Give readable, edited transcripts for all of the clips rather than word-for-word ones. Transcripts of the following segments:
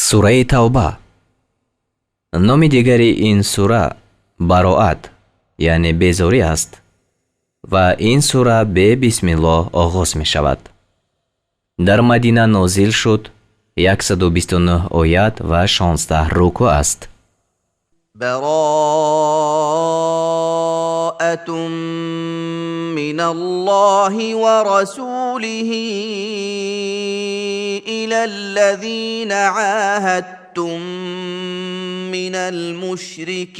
сураи тавба. номи дигари ин сура бароат яъне безорӣ аст ва ин сура бе бисмиллоҳ оғоз мешавад. дар Мадина нозил шуд, 129 оят ва 16 руку аст. бараатун мин аллоҳи ва расулиҳи иля аллазина аҳадтум мин алмушрикин.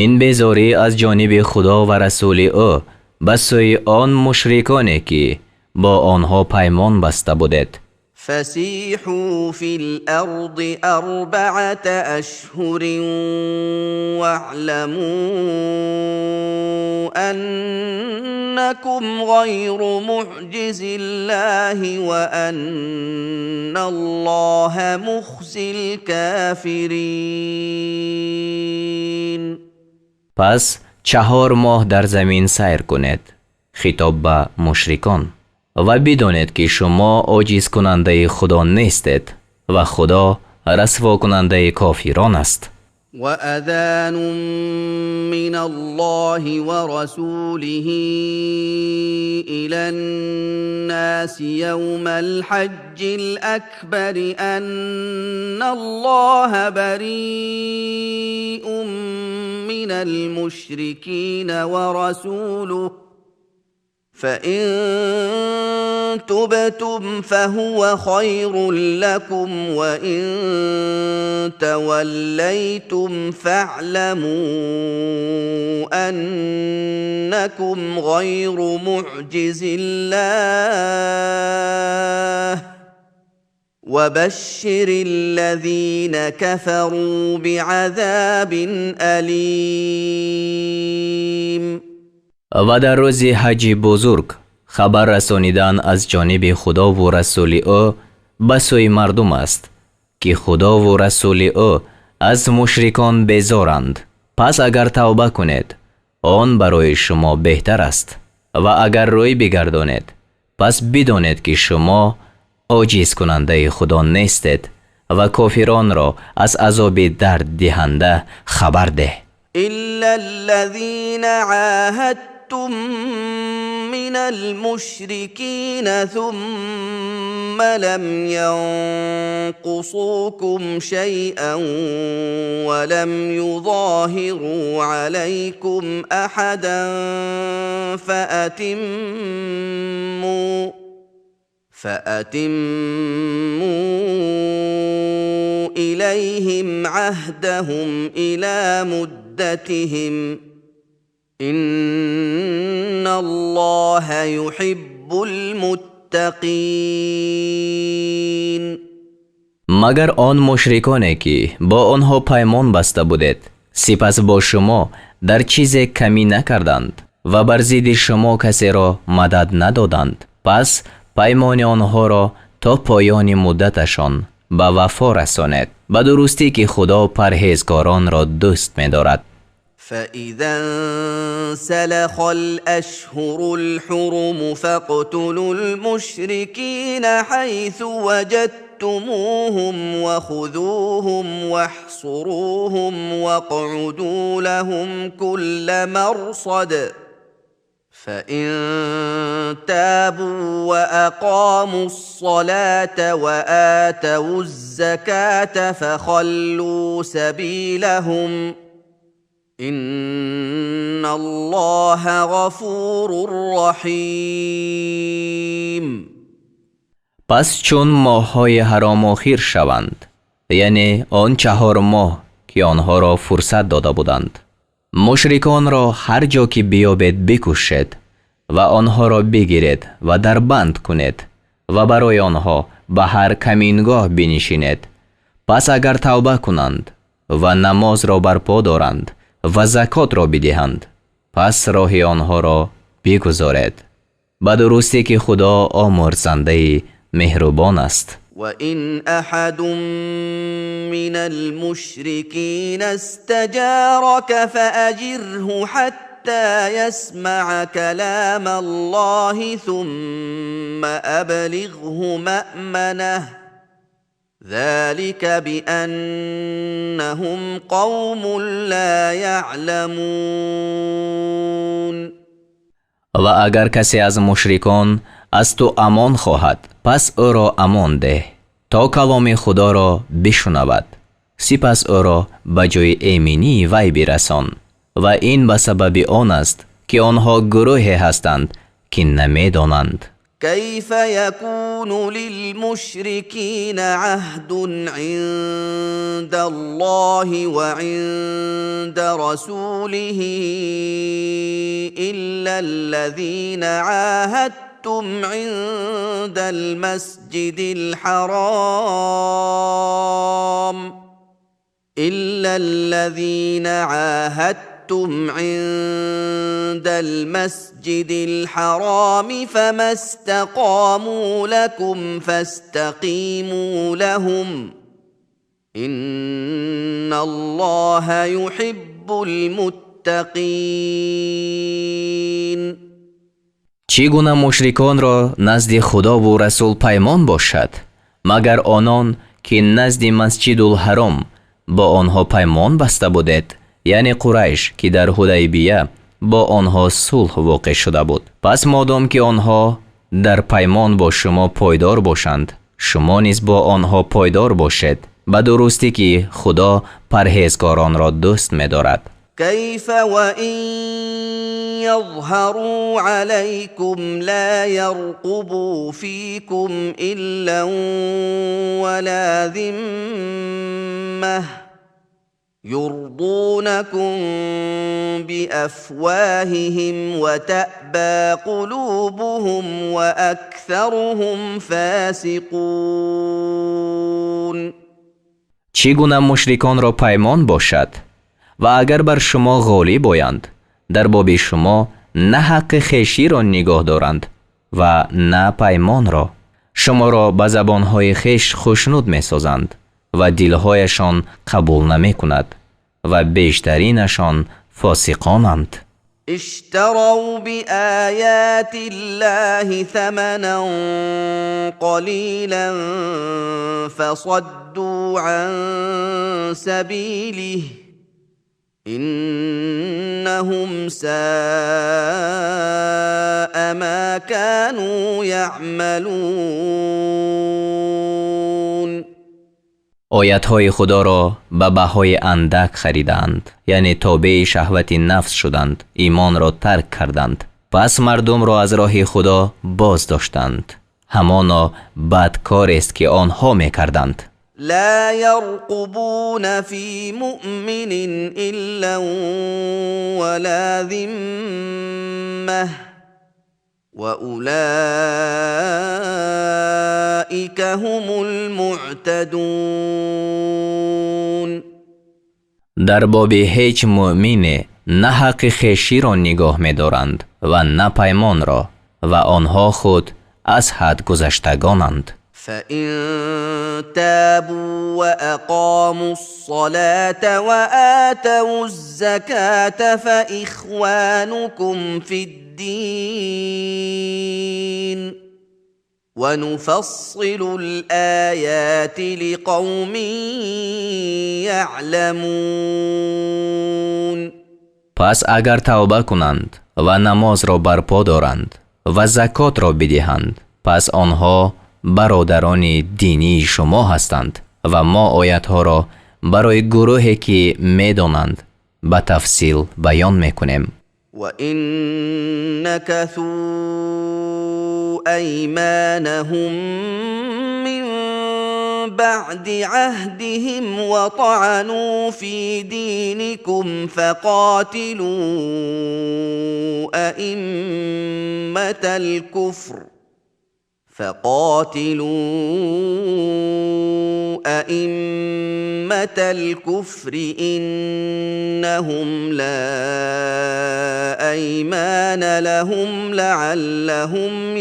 ин безорӣ аз ҷониби худо ва расули ӯ ба сӯи он мушриконе ки бо онҳо паймон баста будед. فسيحوا في الأرض 4 أشهر واعلموا أنكم غير معجز الله وأن الله مخزي الكافرين. پس 4 ماه در زمین سیر کنید، خطاب به مشرکان، و بدانید که شما عاجز کننده خدا نیستید و خدا رسوا کننده کافران است. وأذان من الله ورسوله إلى الناس يوم الحج الأكبر أن الله بريء من المشركين ورسوله فإن تبتم فهو خير لكم وإن توليتم فاعلموا أنكم غير معجز الله وبشر الذين كفروا بعذاب أليم. و در روز حج بزرگ خبر رسانیدن از جانب خدا و رسول او به سوی مردم است که خدا و رسول او از مشرکان بیزارند. پس اگر توبه کنید آن برای شما بهتر است و اگر روی بگردانید پس بدانید که شما عاجز کننده خدا نیستید و کافران را از عذاب درد دهنده خبر ده. إلا الذين عاهدتم من المشركين ثم لم ينقصوكم شيئا ولم يظاهروا عليكم أحدا فأتموا إليهم عهدهم إلى مدتهم إن الله يحب المتقين. مگر آن مشرکانی که با آنها پیمان بسته بودید سپس با شما در چیز کمی نکردند و بر ضد شما کسی را مدد ندادند، پس پیمان آنها را تا پایان مدتشان به وفا رسانید، به درستی که خدا پرهیزکاران را دوست می‌دارد. فإذا انسلخ الأشهر الحرم فاقتلوا المشركين حيث وجدتموهم وخذوهم واحصروهم واقعدوا لهم كل مرصد فإن تابوا وأقاموا الصلاة وآتوا الزكاة فخلوا سبيلهم إن الله غفور رحیم. پس چون ماه‌های حرام آخر شوند، یعنی آن 4 ماه که آنها را فرصت داده بودند، مشرکان را هر جا که بیابید بکشید و آنها را بگیرید و در بند کنید و برای آنها به هر کمینگاه بنشینید. پس اگر توبه کنند و نماز را برپا دارند و زکات را بدهند پس راه آنها را بگذارید، به درستی که خدا آمرزنده مهربان است. وإن أحد من المشركين استجارك فأجره حتى حتى يسمع كلام الله ثم أبلغه مأمنه ذلك بأنهم قوم لا يعلمون. و اگر کسی از مشرکان از تو امان خواهد پس او را امان ده تا کلام خدا را بشنود، سپس او را به جای ایمنی وی برسان. و این به سبب آن است که آنها گروهی هستند که نمیدانند. كيف يكون للمشركين عهد عند الله وعند رسوله إلا الذين عاهدتم عند المسجد الحرام فما استقاموا لكم فاستقيموا لهم إن الله يحب المتقين. چگونه مشرکان را نزد خدا و رسول پیمان باشد مگر آنان که نزد مسجد الحرام با آنها پیمان بسته بودید، یعنی قریش که در حدیبیه با آنها صلح واقع شده بود. پس مادام که آنها در پیمان با شما پایدار باشند شما نیز با آنها پایدار باشید، به درستی که خدا پرهیزکاران را دوست می دارد. كيف وإن يظهروا عليكم لا يرقبوا فيكم إلا ولا ذمة يرضونكم بأفواههم وتأبى قلوبهم وأكثرهم فاسقون. چگونه مشرکان را پیمان باشد و اگر بر شما غالب آیند در باب شما نه حق خویشی را نگاه دارند و نه پیمان را، شما را به زبانهای خویش خشنود می سازند و دلهایشان قبول نمی کند و بیشترینشان فاسقانند. اشتروا بآيات الله ثمنا قليلا فصدوا عن سبيله إنهم ساء ما كانوا يعملون. آیتهای خدا را به بهای اندک خریدند، یعنی تابع شهوت نفس شدند، ایمان را ترک کردند، پس مردم را از راه خدا باز داشتند. همانا بدکار است که آنها می کردند. لا يرقبون في مؤمن إلا ولا ذمة وأولئك هم المعتدون. در باب هیچ مؤمن نه حق خویشی را نگاه می دارند و نه پیمان را و آنها خود از حد گذشتگانند. فإن تابوا وأقاموا الصلاة وآتوا الزكاة فإخوانكم في الدين ونفصل الآيات لقوم يعلمون. پس اگر توبه کنند و نماز را برپا دارند و زکات را بدهند پس آنها برادران دینی شما هستند و ما آیتها را برای گروهی که میدانند به تفصیل بیان میکنیم. وَإِن نَكَثُوا أَيْمَانَهُم مِّن بَعْدِ عَهْدِهِمْ وَطَعَنُوا فِي دِينِكُمْ فَقَاتِلُوا أئمة الكفر إنهم لا أيمان لهم لعلهم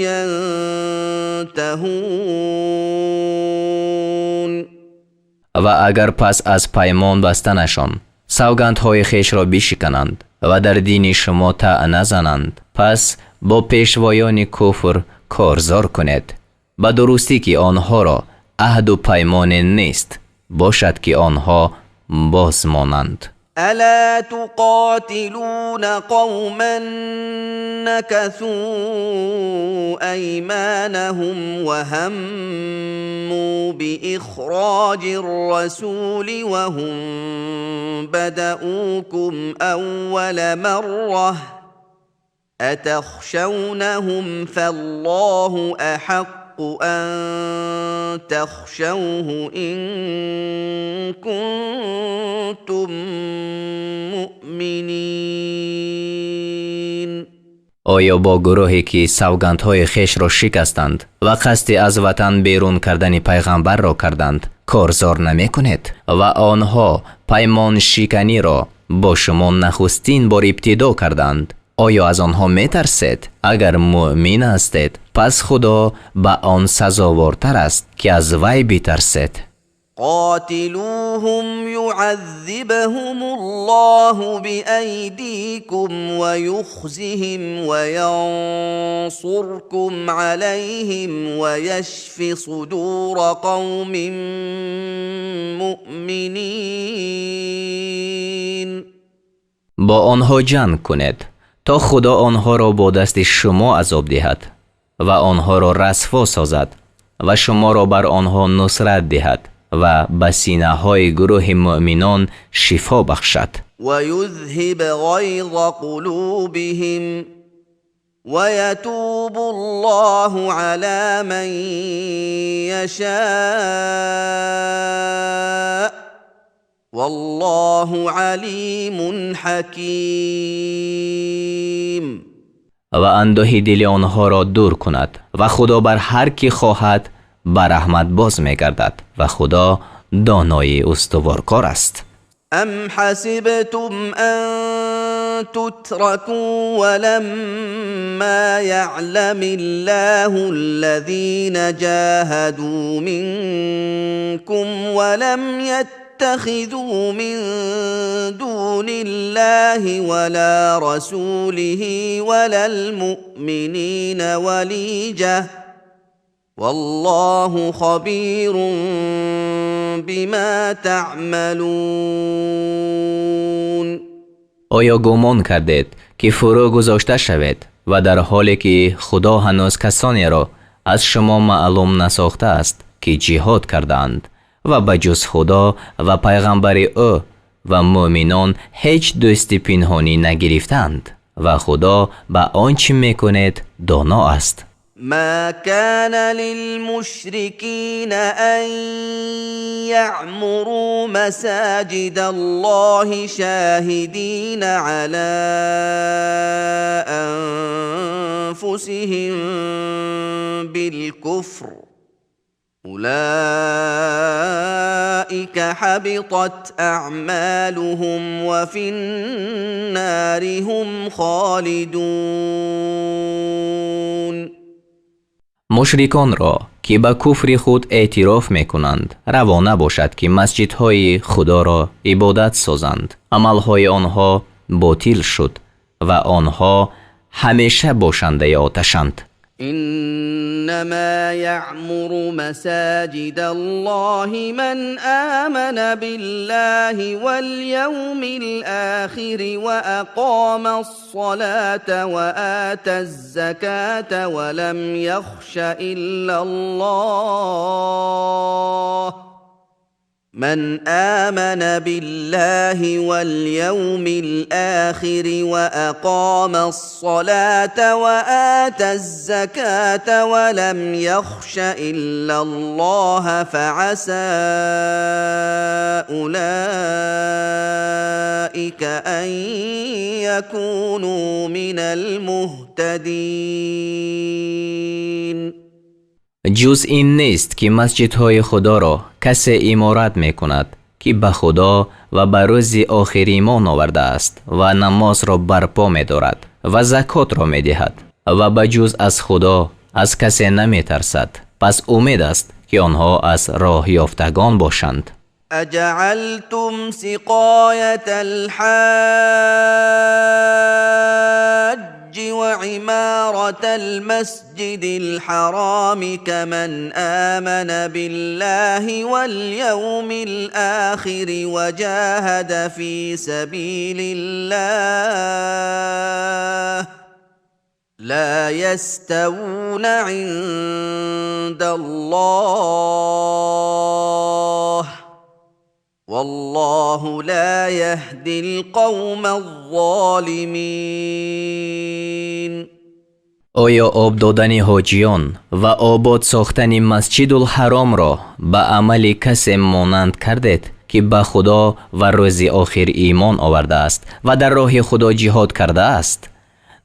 ينتهون. و اگر پس از پیمان بستنشان سوگندهای خویش را بشکنند و در دین شما طعن نزنند. پس با پیشوایان کفر کارزار کنید، به درستی که آنها را عهد و پیمان نیست، باشد که آنها باز مانند. الا تقاتلون قوما نكثوا ايمانهم وهموا باخراج الرسول وهم بدؤوكم اول مره اتخشونهم فالله احق أن تخشوه إن كنتم مؤمنین. آیا با گروهی که سوگندهای خیش را شکستند و قصد از وطن بیرون کردن پیغمبر را کردند کارزار نمی کنید و آنها پیمان شکنی را با شما نخستین بار ابتدا کردند؟ آیا از آنها می ترسید؟ اگر مؤمن هستید پس خدا به آن سزاوارتر است که از وی بترسید. قاتلوهم يعذبهم الله بأيديكم ويخزهم وينصركم عليهم ويشف صدور قوم مؤمنين. با آنها جنگ کنید تا خدا آنها را با دست شما عذاب دهد و آنها را رسوا سازد و شما را بر آنها نصرت دهد و به سینه های گروه مؤمنان شفا بخشد. و یذهب غیظ قلوبهم و یتوب الله علی من یشاء والله علیم حکیم. و اندوه دل آنها را دور کند و خدا بر هر کی خواهد بر رحمت باز می‌گردد و خدا دانای استوارکار است. ام حسبتم ان تتركوا ولما يعلم الله الذين جاهدوا منكم ولم يتخذوا من دون الله ولا رسوله ولا المؤمنين وليجة والله خبير بما تعملون. آیا گمان کردید که فرو گذاشته شوید و در حالی که خدا هنوز کسانی را از شما معلوم نساخته است که جهاد کردند و بجز خدا و پیغمبر او و مؤمنان هیچ دوست پنهانی نگرفتند و خدا به آنچه میکنید دانا است. ما كان للمشركين أن يعمروا مساجد الله شاهدين على أنفسهم بالكفر أولئك حبطت أعمالهم وفي النار هم خالدون. مشرکان را که به کفر خود اعتراف میکنند روا نباشد که مسجدهای خدا را عبادت سازند. عملهای آنها باطل شد و آنها همیشه باشنده آتشند. انما يعمر مساجد الله من آمن بالله واليوم الآخر وأقام الصلاة وآتى الزكاة ولم يخش إلا الله من آمن بالله واليوم الآخر وأقام الصلاة وآتى الزكاة ولم يخش إلا الله فعسى أولئك أن يكونوا من المهتدين. جز این نیست که مسجدهای خدا را کسی امارت می کند که به خدا و به روز آخر ایمان آورده است و نماز را برپا می دارد و زکات را می دهد و به جز از خدا از کسی نمی ترسد. پس امید است که آنها از راه یافتگان باشند. أجعلتم سقاية الحاج وعمارة المسجد الحرام كمن آمن بالله واليوم الآخر وجاهد في سبيل الله لا يستوون عند الله والله لا يهدي القوم الظالمين. آیا آب دادن حاجیان و آباد ساختن مسجد الحرام را به عمل کسی مانند کردید که به خدا و روز آخر ایمان آورده است و در راه خدا جهاد کرده است؟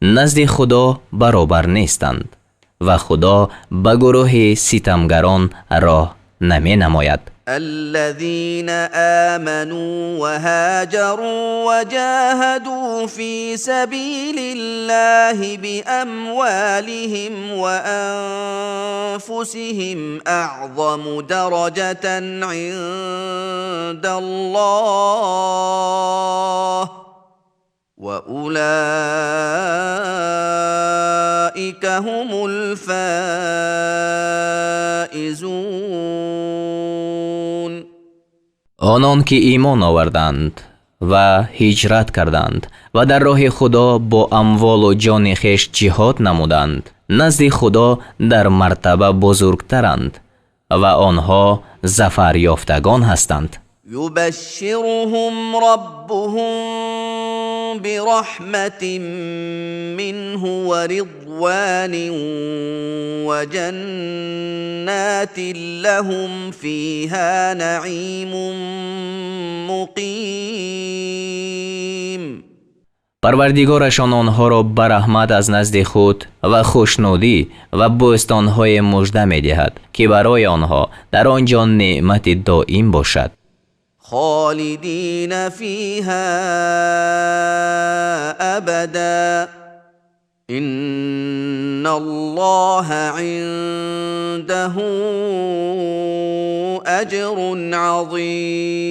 نزد خدا برابر نیستند و خدا به گروه ستمگران راه نمی نماید. الذين آمنوا وهاجروا وجاهدوا في سبيل الله بأموالهم وأنفسهم أعظم درجة عند الله وأولئك هم الفائزون. آنان که ایمان آوردند و هجرت کردند و در راه خدا با اموال و جان خیش جهاد نمودند نزد خدا در مرتبه بزرگترند و آنها ظفر یافتگان هستند. يبشرهم ربهم برحمة منه ورضوان وجنات لهم فيها نعيم مقيم. پروردگارشان آنها را به رحمت از نزد خود و خوشنودی و بوستانهای مژده می دهد که برای آنها در آنجا نعمت دائم باشد. خالدين فيها أبدا إن الله عنده أجر عظيم.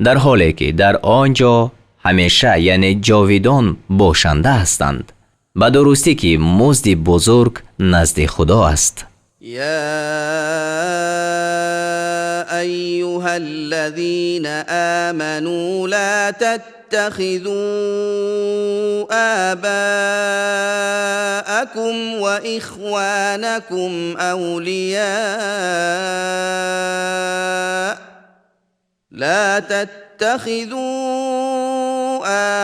در حالی که در آنجا همیشه یعنی جاویدان باشنده هستند. به درستی که مزد بزرگ نزد خدا است. يا أيها الذين آمنوا لا تتخذوا آباءكم وإخوانكم أولياء لا تتخذوا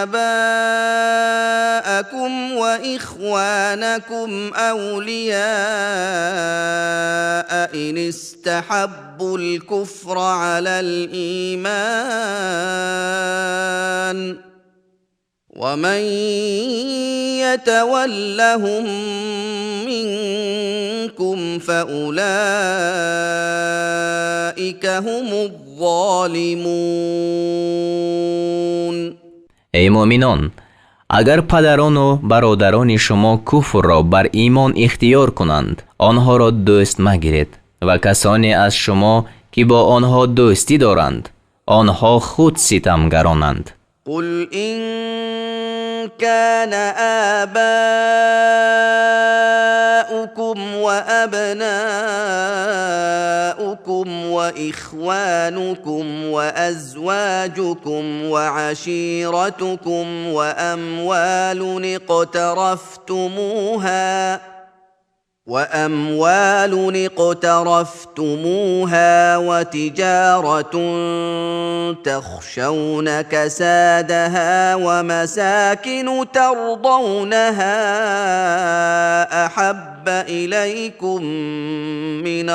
آباءكم وإخوانكم أولياء إن استحبوا الكفر على الإيمان ومن يتولهم منكم فأولئك هم الظالمون. ای مؤمنان، اگر پدران و برادران شما کفر را بر ایمان اختیار کنند آنها را دوست مگیرید و کسانی از شما که با آنها دوستی دارند آنها خود ستمگرانند. قل إن كان آباؤكم وأبناؤكم وإخوانكم وأزواجكم وعشيرتكم وأموال اقترفتموها وتجارة تخشون كسادها ومساكن ترضونها أحب إليكم من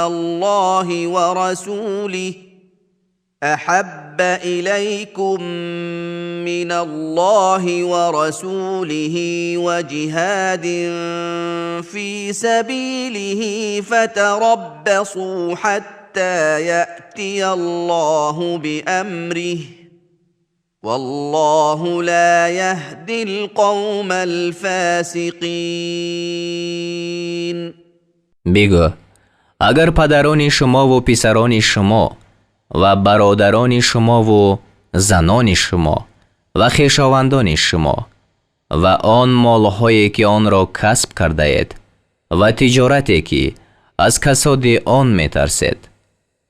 الله ورسوله وجهاد في سبيله فتربصوا حتى يأتي الله بأمره والله لا يهدي القوم الفاسقين. بگو اگر پدران شما و پسران شما و برادران شما و زنان شما و خویشاوندان شما و آن مالهایی که آن را کسب کرده اید و تجارتی که از کساد آن می ترسید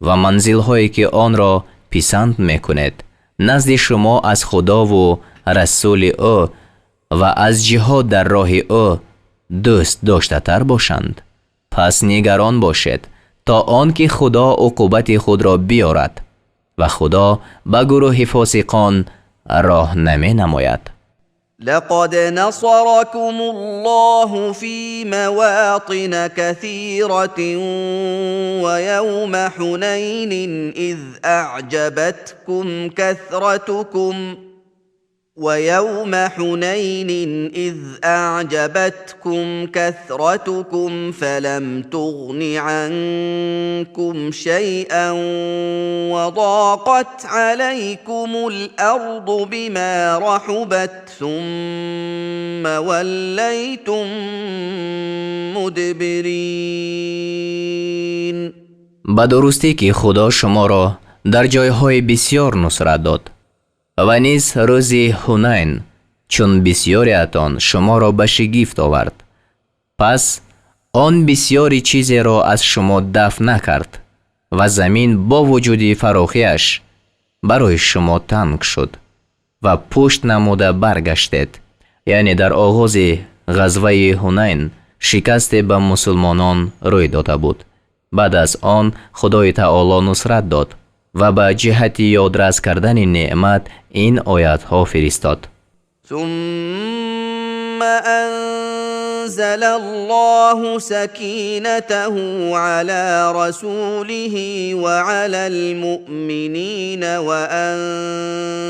و منزلهایی که آن را پسند می کنید نزد شما از خدا و رسول او و از جهاد در راه او دوست داشته تر باشند، پس نگران باشید تا آنکه خدا عقوبت خود را بیارد و خدا به گروه فاسقان راه نمی نماید. لقد نصركم الله في مواطن كثيرة ويوم حنين إذ أعجبتكم كثرتكم فلم تغن عنكم شيئا وضاقت عليكم الأرض بما رحبت ثم وليتم مدبرين. به درستی که خدا شما را در جایهای بسیار نصرت داد و نیز روز حنین چون بسیاری اتان شما را به شگفت آورد، پس آن بسیاری چیزی را از شما دفع نکرد و زمین با وجود فراخیش برای شما تنگ شد و پشت نموده برگشتید. یعنی در آغاز غزوه حنین شکست به مسلمانان روی داده بود. بعد از آن خدای تعالی نصرت داد و به جهت یادرس کردن نعمت این آیات ها فرستاد. ثم أنزل الله سكينته على رسوله وعلى المؤمنين وأنزل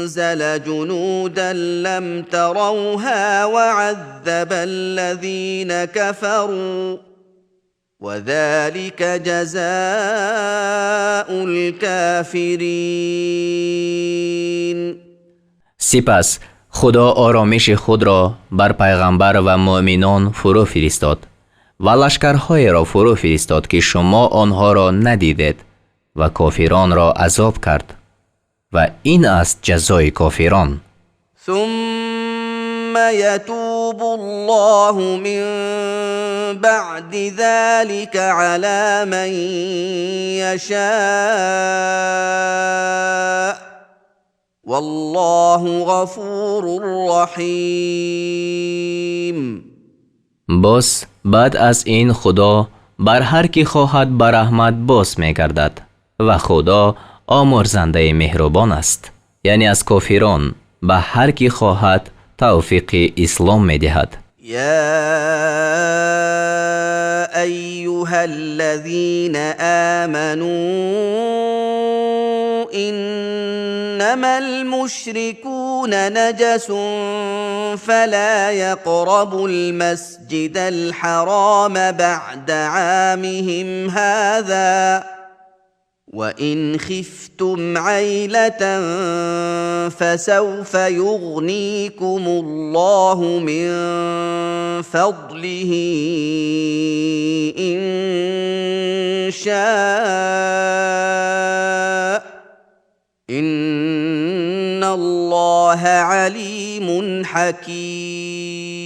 جنودا لم تروها وعذب الذين كفروا وذلك جزاء الكافرين. سپس خدا آرامش خود را بر پیغمبر و مؤمنان فرو فرستاد و لشکرهای را فرو فرستاد که شما آنها را ندیدید و کافران را عذاب کرد و این است جزای کافران. ثم يتوب الله من بعد ذلك على من يشاء والله غفور رحیم. باز بعد از این خدا بر هر کی خواهد به رحمت باز می‌گردد و خدا آمرزنده مهربان است. یعنی از کافران به هر کی خواهد توفیق اسلام می‌دهد. یا ایها الذین آمنوا إنما المشركون نجس فلا يقربوا المسجد الحرام بعد عامهم هذا وإن خفتم عيلة فسوف يغنيكم الله من فضله إن شاء إن الله علیم حکیم.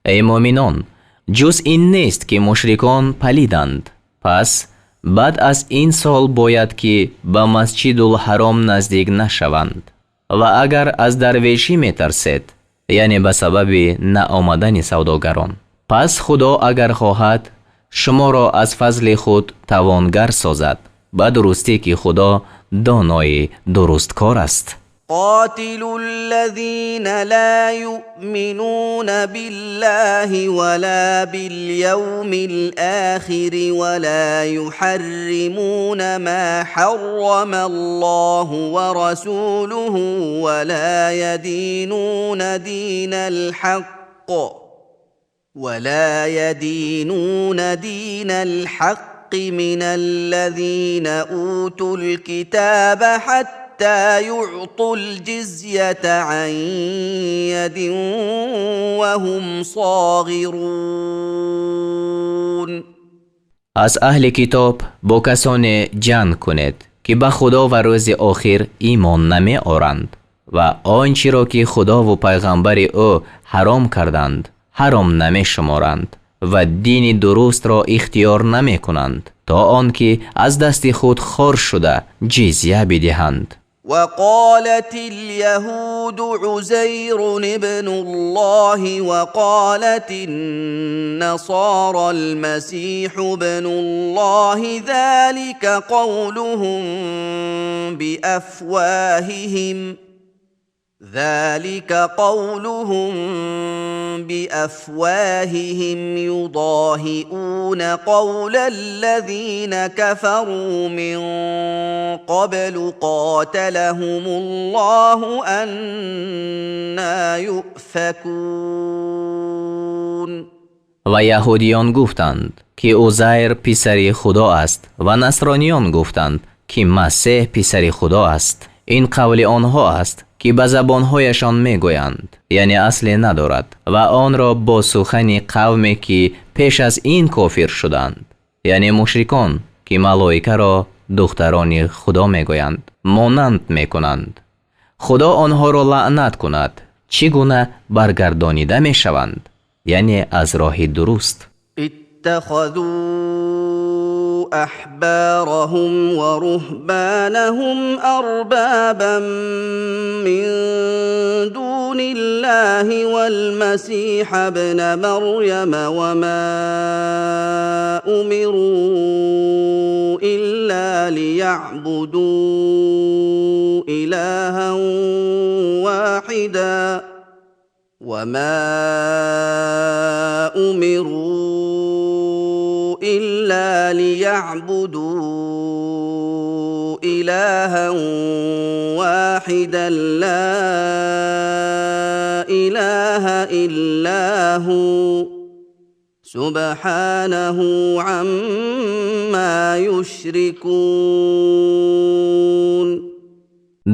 ای مؤمنان، جز این نیست که مشرکان پلیدند. پس بعد از این سال باید که به مسجد الحرام نزدیک نشوند و اگر از درویشی می ترسید، یعنی به سبب نآمدن سوداگران، پس خدا اگر خواهد شما را از فضل خود توانگر سازد، به درستی که خدا دانای درستکار است. قاتلوا الذين لا يؤمنون بالله ولا باليوم الآخر ولا يحرمون ما حرم الله ورسوله ولا يدينون دين الحق من الذين أوتوا الكتاب حتى يعطوا الجزية عن يد وهم صاغرون. از اهل کتاب با کسان جنگ کنید که به خدا و روز آخر ایمان نمی آورند و آنچه را که خدا و پیغمبر او حرام کردند حرام نمی شمارند و دین درست را اختیار نمی کنند تا آنکه از دست خود خار شده جزیه بدهند. وقالت اليهود عزير ابن الله وقالت النصارى المسيح ابن الله ذلك قولهم بأفواههم يضاهئون قول الذين كفروا من قبل قاتلهم الله أنى يؤفكون. و یهودیان گفتند که عزیر پسر خدا است و نصرانیان گفتند که مسیح پسر خدا است. این قول آنها است که به زبانهایشان میگویند، یعنی اصلی ندارد و آن را با سخن قومی که پیش از این کافر شدند، یعنی مشرکان که ملائکه را دختران خدا میگویند، مانند میکنند. خدا آنها را لعنت کند. چگونه برگردانیده میشوند؟ یعنی از راه درست. اتخذوا احبارهم ورهبانهم اربابا من دون الله والمسيح ابن مريم وما امروا الا ليعبدوا الها واحدا وما أمروا إلا ليعبدوا إلها واحدا لا إله إلا هو سبحانه عما يشركون.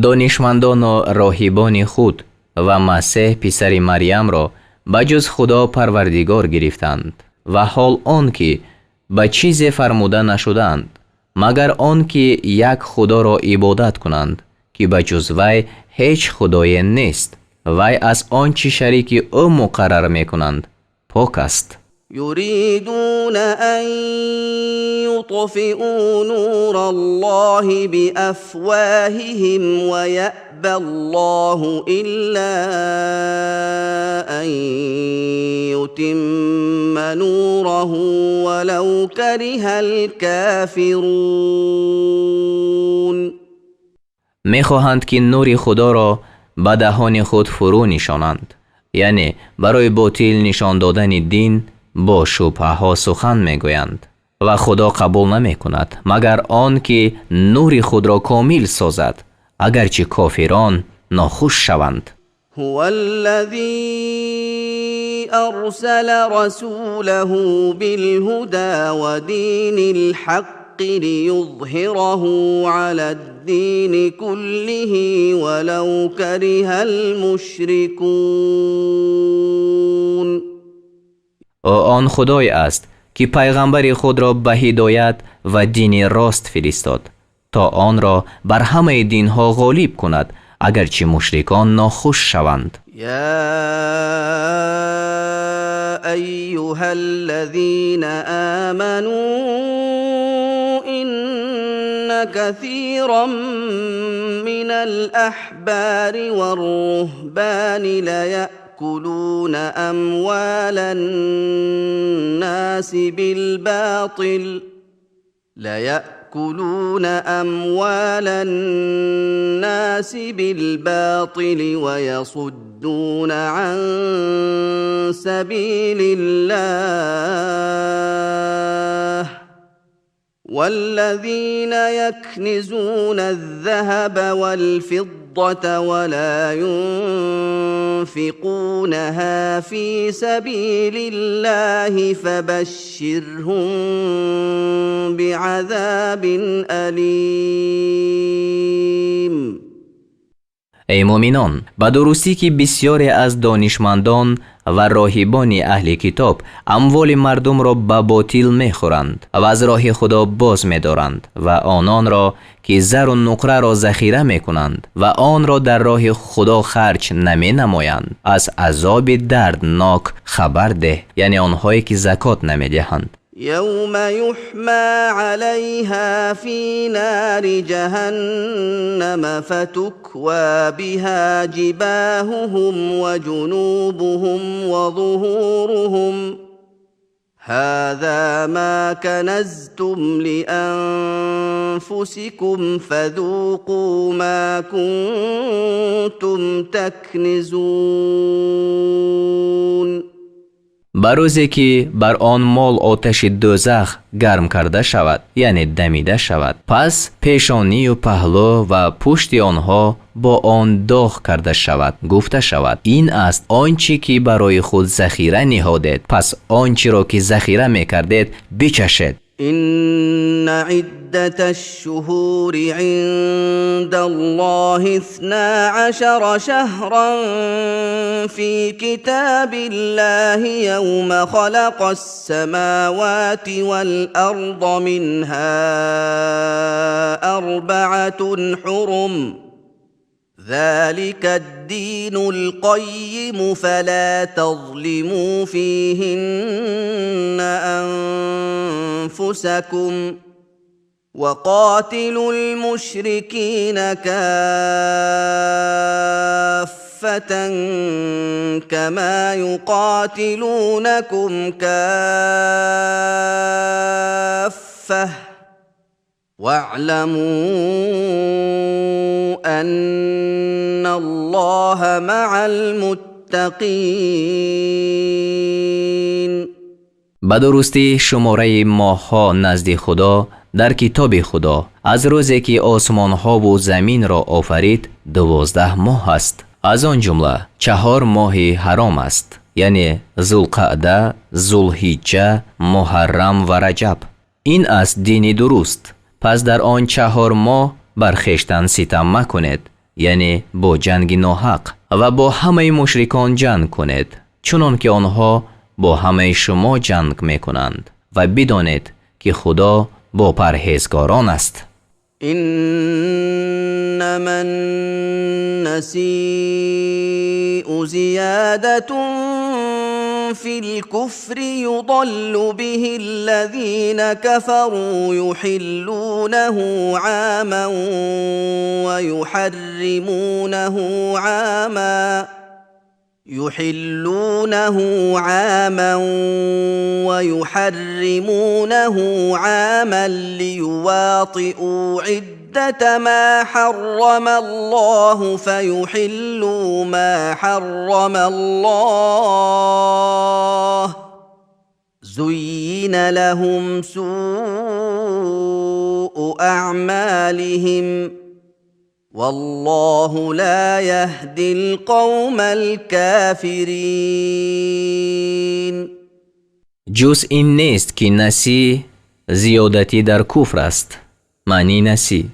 دانشمندان و راهبان خود و مسیح پسر مریم را بجز خدا پروردگار گرفتند و حال آن که به چیزی فرموده نشدند مگر آن که یک خدا را عبادت کنند که بجز وی هیچ خدای نیست. وی از آنچه شریک او مقرر می کنند پاک است. يريدون أن يطفئوا نور الله بأفواههم ويأبى الله إلا أن يتم نوره ولو كره الكافرون. میخواهند که نور خدا را به دهان خود فرو نشانند، یعنی برای باطل نشان دادن دین با شبهه ها سخن میگویند و خدا قبول نمی کند مگر آن که نور خود را کامل سازد، اگرچه کافران ناخوش شوند. هو الذي أرسل رسوله بالهدى ودين الحق ليظهره على الدين كله ولو كره المشركون. آن خدای است که پیغمبر خود را به هدایت و دین راست فرستاد تا آن را بر همه دینها غالب کند اگرچه مشرکان ناخوش شوند. یا ایها الذین آمنوا ان كثيرا من الأحبار والرهبان ليأكلون أموال الناس بالباطل ويصدون عن سبيل الله والذين يكنزون الذهب والفضة ولا ينفقونها في سبيل الله فبشرهم بعذاب أليم. ای مؤمنان، به درستی که بسیاری از دانشمندان و راهبان اهل کتاب اموال مردم را به باطل میخورند و از راه خدا باز می‌دارند و آنان را که زر و نقره را ذخیره میکنند و آن را در راه خدا خرج نمی نمایند از عذاب دردناک خبر ده، یعنی آنهایی که زکات نمی دهند. يوم يحمى عليها في نار جهنم فتكوى بها جباههم وجنوبهم وظهورهم هذا ما كنزتم لأنفسكم فذوقوا ما كنتم تكنزون. بر روزی که بر آن مال آتش دوزخ گرم کرده شود، یعنی دمیده شود، پس پیشانی و پهلو و پشت آنها با آن داغ کرده شود. گفته شود این است آنچه که برای خود ذخیره نهادید، پس آنچه را که ذخیره میکردید بچشید. إن عدة الشهور عند الله 12 شهرا في كتاب الله يوم خلق السماوات والأرض منها 4 حرم ذلك الدين القيم فلا تظلموا فيهن أنفسكم وقاتلوا المشركين كافة كما يقاتلونكم كافة واعلموا أن الله مع المتقين. به درستی شماره ماه‌ها نزد خدا در کتاب خدا از روزی که آسمان ها و زمین را آفرید 12 ماه است. از آن جمله 4 ماه حرام است، یعنی ذوالقعده، ذوالحجه، محرم و رجب. این است دین درست. پس در آن 4 ماه بر خویشتن ستم مکنید، یعنی با جنگ ناحق، و با همه مشرکان جنگ کنید چنان که آنها با همه شما جنگ میکنند و بدانید که خدا با پرهیزگاران است. إنما النسيء زيادة في الكفر يضل به الذين كفروا يحلونه عاما ويحرمونه عاما ليواطئوا عدة ما حرم الله فيحلوا ما حرم الله زين لهم سوء أعمالهم والله لا يهدي القوم الكافرين. جز این نیست که نسی زیادتی در کفر است. معنی نسی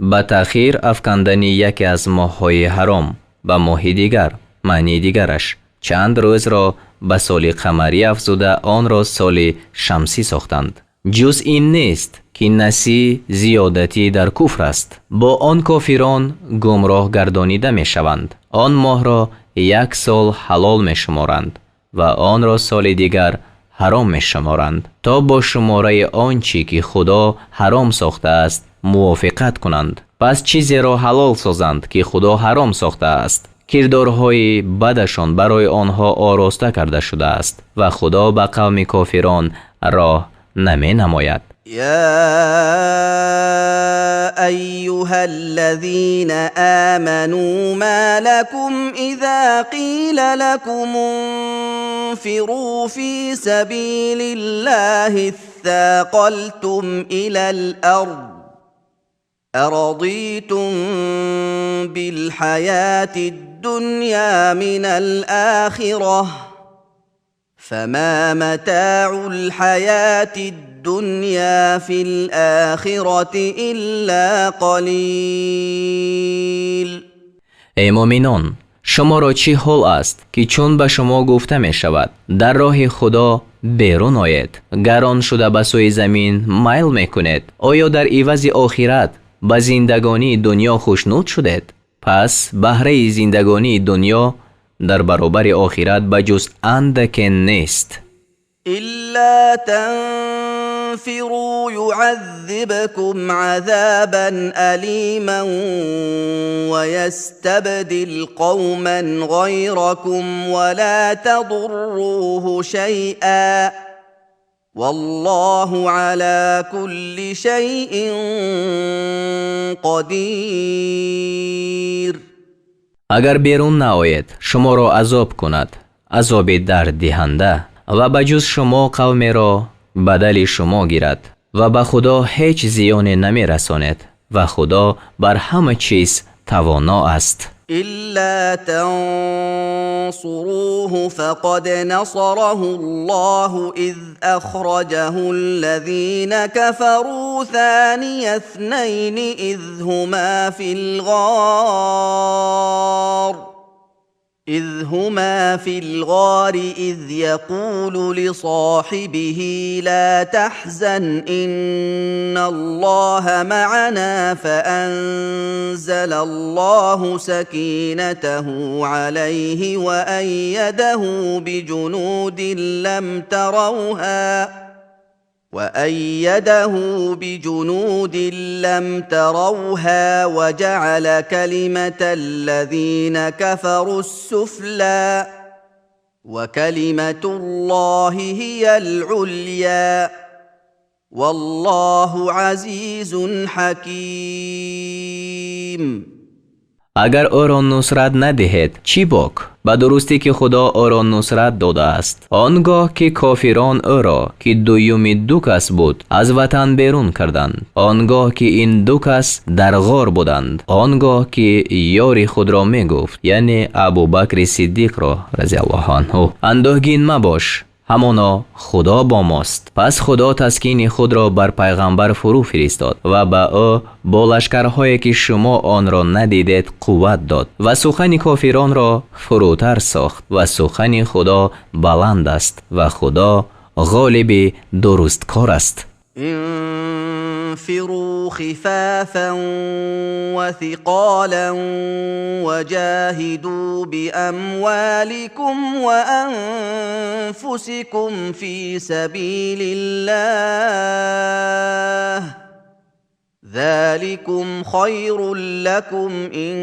به تأخیر افکندن یکی از ماه‌های حرام به ماه دیگر. معنی دیگرش چند روز را به سال قمری افزوده آن را سال شمسی ساختند. جز این نیست که نسی زیادتی در کفر است. با آن کافران گمراه گردانیده می شوند. آن ماه را 1 سال حلال می شمارند و آن را سال دیگر حرام می شمارند تا با شماره آنچه که خدا حرام ساخته است موافقت کنند. پس چیزی را حلال سازند که خدا حرام ساخته است. کردارهای بدشان برای آنها آراسته کرده شده است و خدا به قوم کافران راه نمی نماید. يا أيها الذين آمنوا ما لكم إذا قيل لكم انفروا في سبيل الله اثاقلتم إلى الأرض أرضيتم بالحياة الدنيا من الآخرة فما متاع الحياة الدنيا في الآخرة إلا قليل. ای مؤمنان، شما را چی حال است که چون به شما گفته می شود در راه خدا بیرون آید گران شده به سوی زمین میل می کنید؟ آیا در عوض آخرت به زندگانی دنیا خوشنود شدید؟ پس بهره زندگانی دنیا در برابر آخرت بجز اندک نیست. إلا تنفروا يعذبكم عذابا أليما ويستبدل قوما غيركم ولا تضروه شيئا والله على كل شيء قدير. اگر بیرون نآید شما را عذاب کند، عذاب درد دهنده، و بجز شما قومی را بدل شما گیرد و به خدا هیچ زیانی نمی رساند و خدا بر همه چیز توانا است. إلا تنصروه فقد نصره الله إذ أخرجه الذين كفروا ثاني اثنين إذ هما في الغار إذ يقول لصاحبه لا تحزن إن الله معنا فأنزل الله سكينته عليه وأيده بجنود لم تروها وجعل كلمة الذين كفروا السفلى وكلمة الله هي العليا والله عزيز حكيم. اگر او را نصرت ندهید چی باک؟ به درستی که خدا او را نصرت داده است. آنگاه که کافران او را که دویمی دو کس بود از وطن بیرون کردند، آنگاه که این دو کس در غار بودند، آنگاه که یاری خود را می گفت یعنی ابوبکر صدیق را رضی الله عنه اندوهگین مباش، همانا خدا با ماست. پس خدا تسکین خود را بر پیغمبر فرو فرستاد و به او با لشکرهایی که شما آن را ندیدید قوت داد و سخن کافران را فروتر ساخت و سخن خدا بلند است و خدا غالب درست کار است. انفروا خفافا وثقالا وجاهدوا بأموالكم وأنفسكم في سبيل الله ذلكم خير لكم إن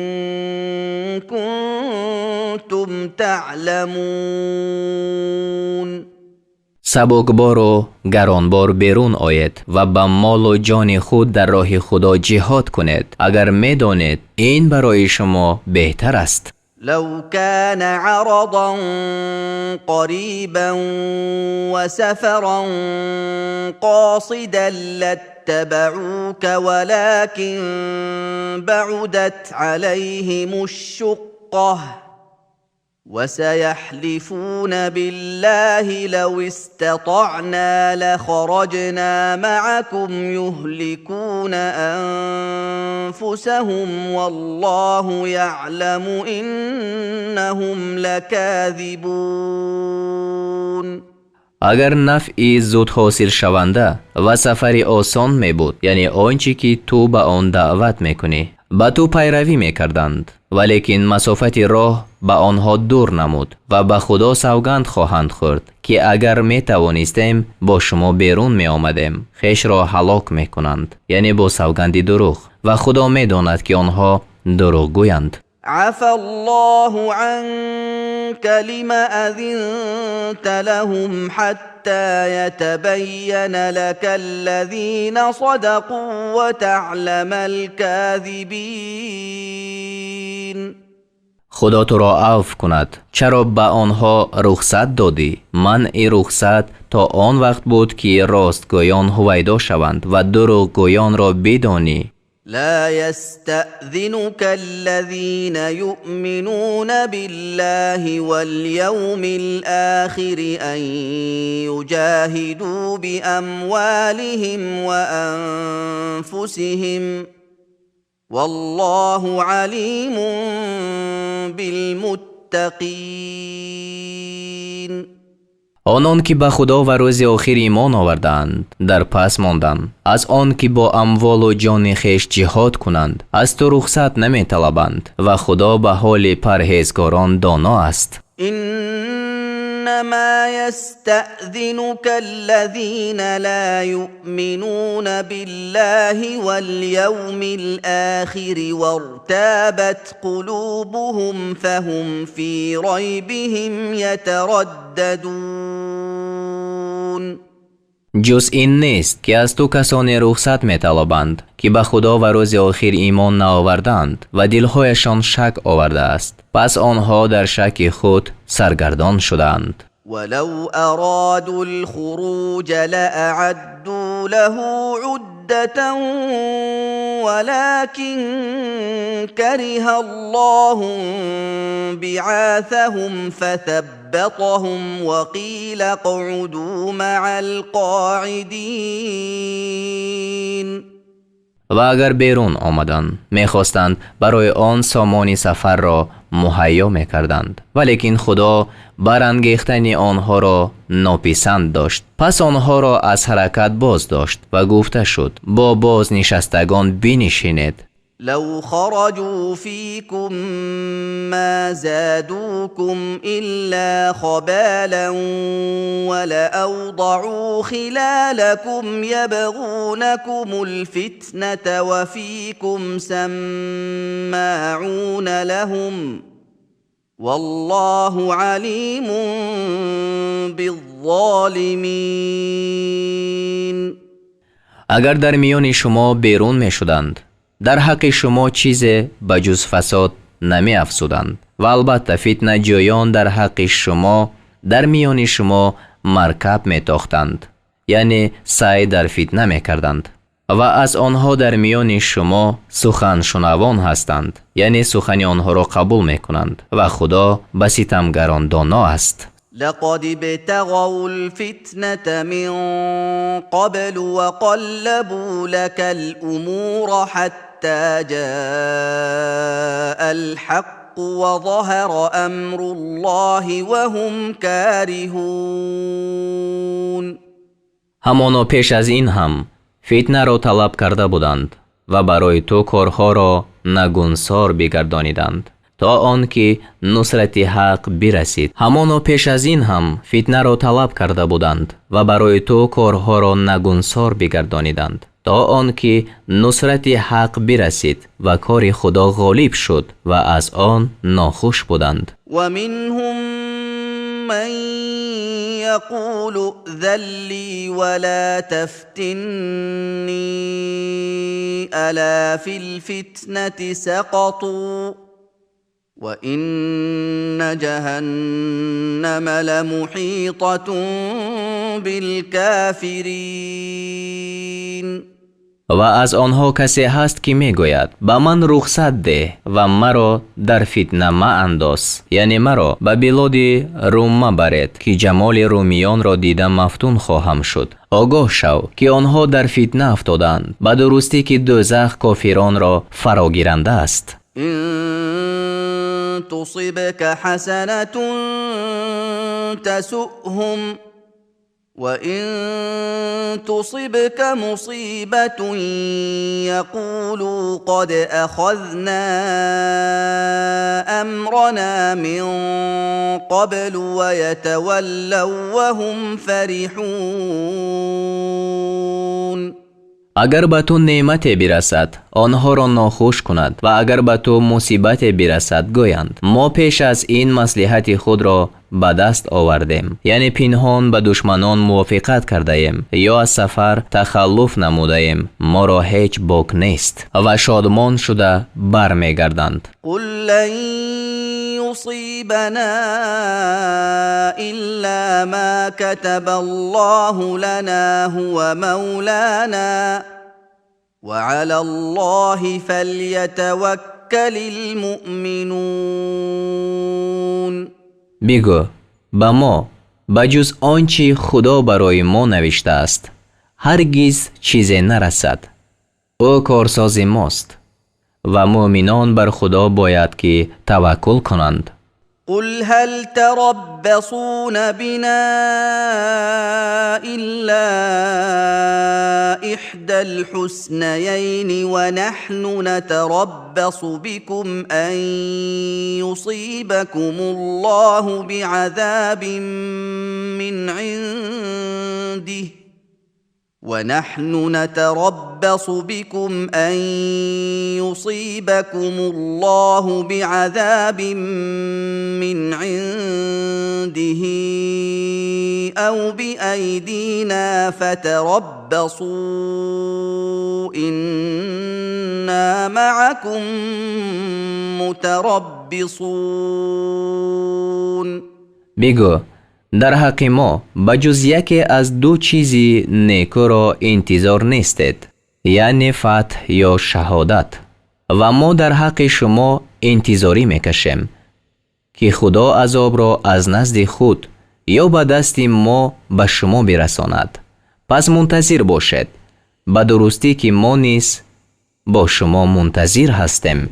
كنتم تعلمون. سبکبار و گرانبار بیرون آید و به مال و جان خود در راه خدا جهاد کنید اگر می دانید این برای شما بهتر است. لو كان عرضا قريبا وسفرا قاصدا لاتبعوك ولكن بعدت عليهم الشقة وسيحلفون بالله لو استطعنا لخرجنا معكم يهلكون أنفسهم والله يعلم إنهم لكاذبون. اگر نفعی زود حاصل شونده و سفری آسان می بود یعنی آنچه که تو به آن دعوت می کنی با تو پیروی می کردند ولیکن مسافت راه به آنها دور نمود و به خدا سوگند خواهند خورد که اگر می توانستیم با شما بیرون می آمدیم خیش را هلاک می کنند یعنی با سوگندی دروغ و خدا می داند که آنها دروغ گویند. عفى الله عنك لما أذنت لهم حتى يتبين لك الذين صدقوا وتعلم الكاذبين. خدا تو را عفو کند چرا به آنها رخصت دادی؟ منع رخصت تا آن وقت بود که راستگویان هویدا شوند و دروغگویان را بدانی. لا يستأذنك الذين يؤمنون بالله واليوم الآخر أن يجاهدوا بأموالهم وأنفسهم والله عليم بالمتقين آنان که به خدا و روز آخر ایمان آوردند در پس ماندن از آن که با اموال و جان خویش جهاد کنند از تو رخصت نمی طلبند و خدا به حال پرهیزگاران دانا است. إنما يستأذنك الذين لا يؤمنون بالله واليوم الآخر وارتابت قلوبهم فهم في ريبهم يترددون. جز این نیست که از تو کسانی رخصت می طلبند که به خدا و روز آخر ایمان نآوردند و دلهایشان شک آورده است، پس آنها در شک خود سرگردان شدند. ولو أرادوا الخروج لأعدوا له عدة ولكن كره الله بعاثهم فثبطهم وقيل اقعدوا مع القاعدين. و اگر بیرون آمدند میخواستند برای آن سامان سفر را مهیا میکردند، ولیکن خدا برانگیختن آنها را ناپسند داشت، پس آنها را از حرکت باز داشت و گفته شد با باز نشستگان بنشینید. لو خرجوا فيكم ما زادوكم إلا خبالا ولأوضعوا خلالكم يبغونكم الفتنة وفيكم سماعون لهم والله عليم بالظالمين. اگر در میان شما بیرون می شدند در حق شما چیزی بجز فساد نمی افزودند و البته فتنه جویان در حق شما در میان شما مرکب می تاختند، یعنی سعی در فتنه می کردند و از آنها در میان شما سخن شنوان هستند، یعنی سخن آنها را قبول می کنند و خدا به ستمگران دانا است. لقد ابتغوا الفتنة من قبل وقلبوا لك الأمور حتى جاء الحق وظهر أمر الله وهم كارهون. همانا پیش از این هم فتنه را طلب کرده بودند و برای تو کارها را نگونسار بگردانیدند تا آنکه نصرت حق برسید. همانا پیش از این هم فتنه را طلب کرده بودند و برای تو کارها را نگونسار بگردانیدند تا آنکه نصرت حق برسید و کار خدا غالب شد و از آن ناخوش بودند. و منهم من يقول ائذن لي ولا تفتني ألا في الفتنة سقطوا وإن جهنم لمحيطة بالكافرين. و از آنها کسی هست که می گوید با من رخصت ده و مرا در فتنه ما انداز، یعنی مرا به بلاد روم مبرید که جمال رومیان را دیده مفتون خواهم شد. آگاه شو که آنها در فتنه افتادند، به درستی که دوزخ کافران را فراگیرنده است. إن تصبك حسنة تسؤهم وإن تصبك مصيبة يقولوا قد أخذنا أمرنا من قبل ويتولوا وهم فرحون. اگر به تو نعمت برسد آنها را ناخوش کند و اگر به تو مصیبت برسد گویند ما پیش از این مصلحت خود را به دست آوردیم، یعنی پنهان به دشمنان موافقت کرده ایم یا از سفر تخلف نموده ایم، ما را هیچ باک نیست و شادمان شده برمیگردند. قل لن يصيبنا إلا ما كتب الله لنا هو مولانا وعلى الله فليتوكل المؤمنون. بگو به ما بجز آنچه خدا برای ما نوشته است هرگز چیزی نرسد. او کارساز ماست و مؤمنان بر خدا باید که توکل کنند. قل هل تربصون بنا إلا إحدى الحسنيين ونحن نتربص بكم أن يصيبكم الله بعذاب من عنده ونحن نتربص بكم أن يصيبكم الله بعذاب من عنده أو بأيدينا فتربصوا إنا معكم متربصون. بگو در حق ما بجز یکی از دو چیزی نیکو را انتظار نیستید، یعنی فتح یا شهادت، و ما در حق شما انتظاری میکشیم که خدا عذاب را از نزد خود یا به دست ما به شما برساند. پس منتظر باشید، به درستی که ما نیز با شما منتظر هستیم.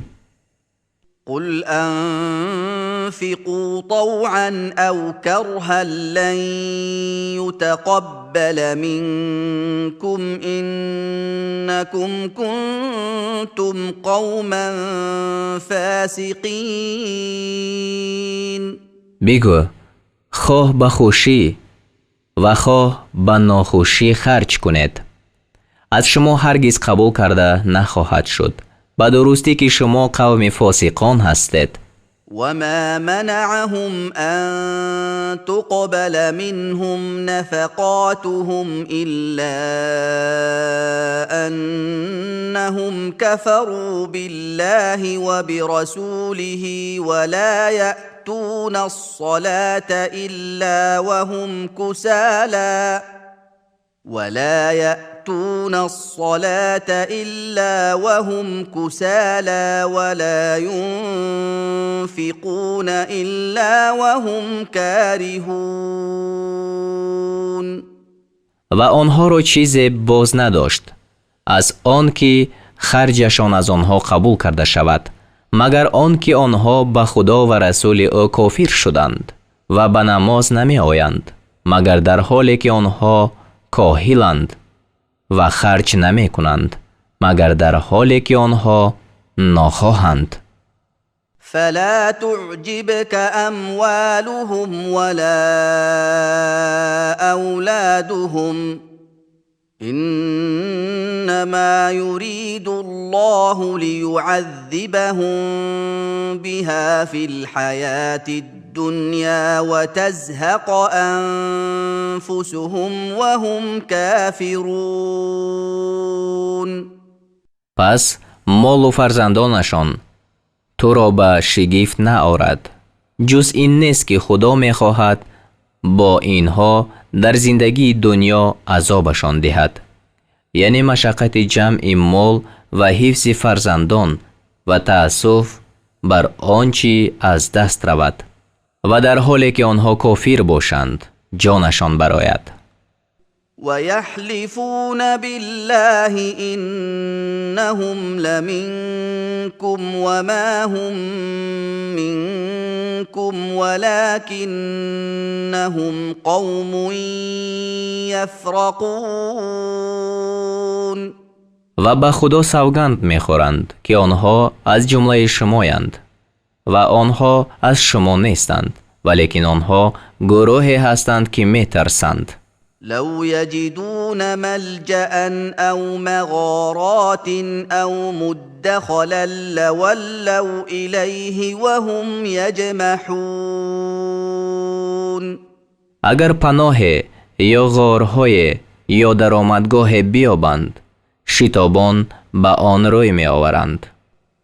قل أنفقوا طوعا أو كرها لن يتقبل منكم إنكم كنتم قوما فاسقين. بگو خواه به خوشی و خواه به ناخوشی خرج کنید، از شما هرگز قبول کرده نخواهد شد، به درستی که شما قوم فاسقان هستید. وما منعهم أن تقبل منهم نفقاتهم إلا أنهم كفروا بالله وبرسوله ولا يأتون الصلاة إلا وهم كسالى ولا ينفقون إلا وهم كارهون. و آنها را چیزی باز نداشت از آن که خرجشان از آنها قبول کرده شود، مگر آن که آنها به خدا و رسول او کافر شدند و به نماز نمی آیند، مگر در حالی که آنها کاهلند، و خرج نمی کنند مگر در حالی که آنها ناخواهند. فلا تعجبك أموالهم ولا أولادهم إنما يريد الله ليعذبهم بها في الحياة الدنيا وتزهق أنفسهم وهم كافرون. پس مال و فرزندانشان تو را به شگفت نآورد، جز این نیست که خدا می خواهد با اینها در زندگی دنیا عذابشان دهد، یعنی مشقت جمع مال و حفظ فرزندان و تأسف بر آنچه از دست رود، و در حالی که آنها کافر باشند جانشان برآید. ويحلفون بالله إنهم لمنكم وما هم منكم ولكنهم قوم يفرقون. و به خدا سوگند میخورند که آنها از جمله شمایند و آنها از شما نیستند، ولیکن آنها گروهی هستند که میترسند. لو يجدون ملجأ أو مغارات أو مدخلا لولوا إليه وهم يجمحون. اگر پناه یا غارهای یا درآمدگاه بیابند، شتابان به آن روی می آورند.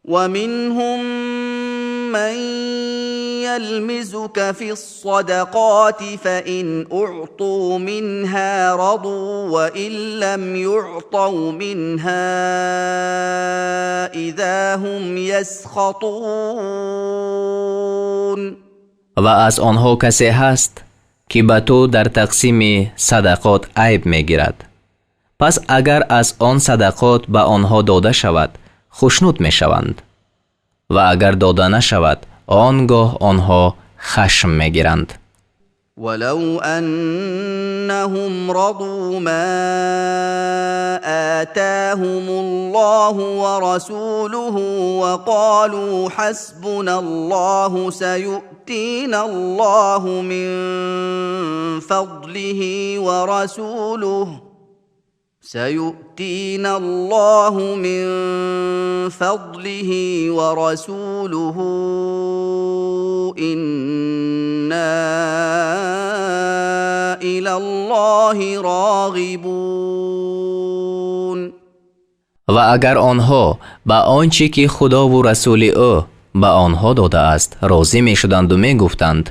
ومنهم من يلمزك في الصدقات فإن أعطوا منها رضوا وإن لم يعطوا منها إذا هم يسخطون. و از آنها کسی هست که به تو در تقسیم صدقات عیب می گیرد. پس اگر از آن صدقات به آنها داده شود خشنود می شوند و اگر داده نشود آنگاه آنها خشم می گیرند. ولو أنهم رضوا ما آتاهم الله ورسوله وقالوا حسبنا الله سيؤتينا الله من فضله ورسوله إنا إلى الله راغبون. و اگر آنها به آنچه که خدا و رسول او به آنها داده است راضی می شدند و می گفتند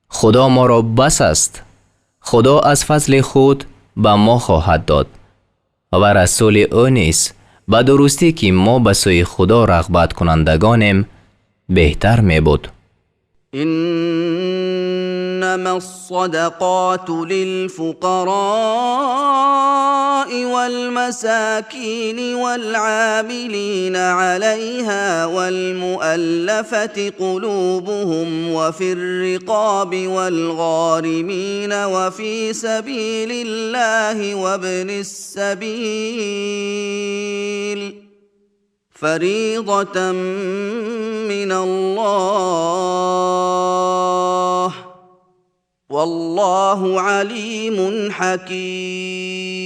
خدا ما را بس است، خدا از فضل خود به ما خواهد داد و رسول او نیز به درستی که ما به سوی خدا رغبت کنندگانیم بهتر می بود. إنما الصدقات للفقراء والمساكين والعاملين عليها والمؤلفة قلوبهم وفي الرقاب والغارمين وفي سبيل الله وابن السبيل فريضة من الله والله علیم حکیم.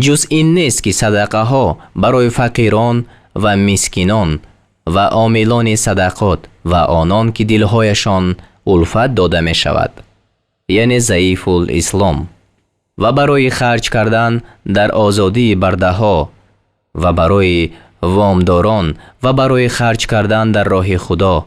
جز این نیست که صدقه ها برای فقیران و مسکینان و عاملان صدقات و آنان که دلهایشان الفت داده می شود، یعنی ضعیف الاسلام، و برای خرج کردن در آزادی برده ها و برای وامداران و برای خرج کردن در راه خدا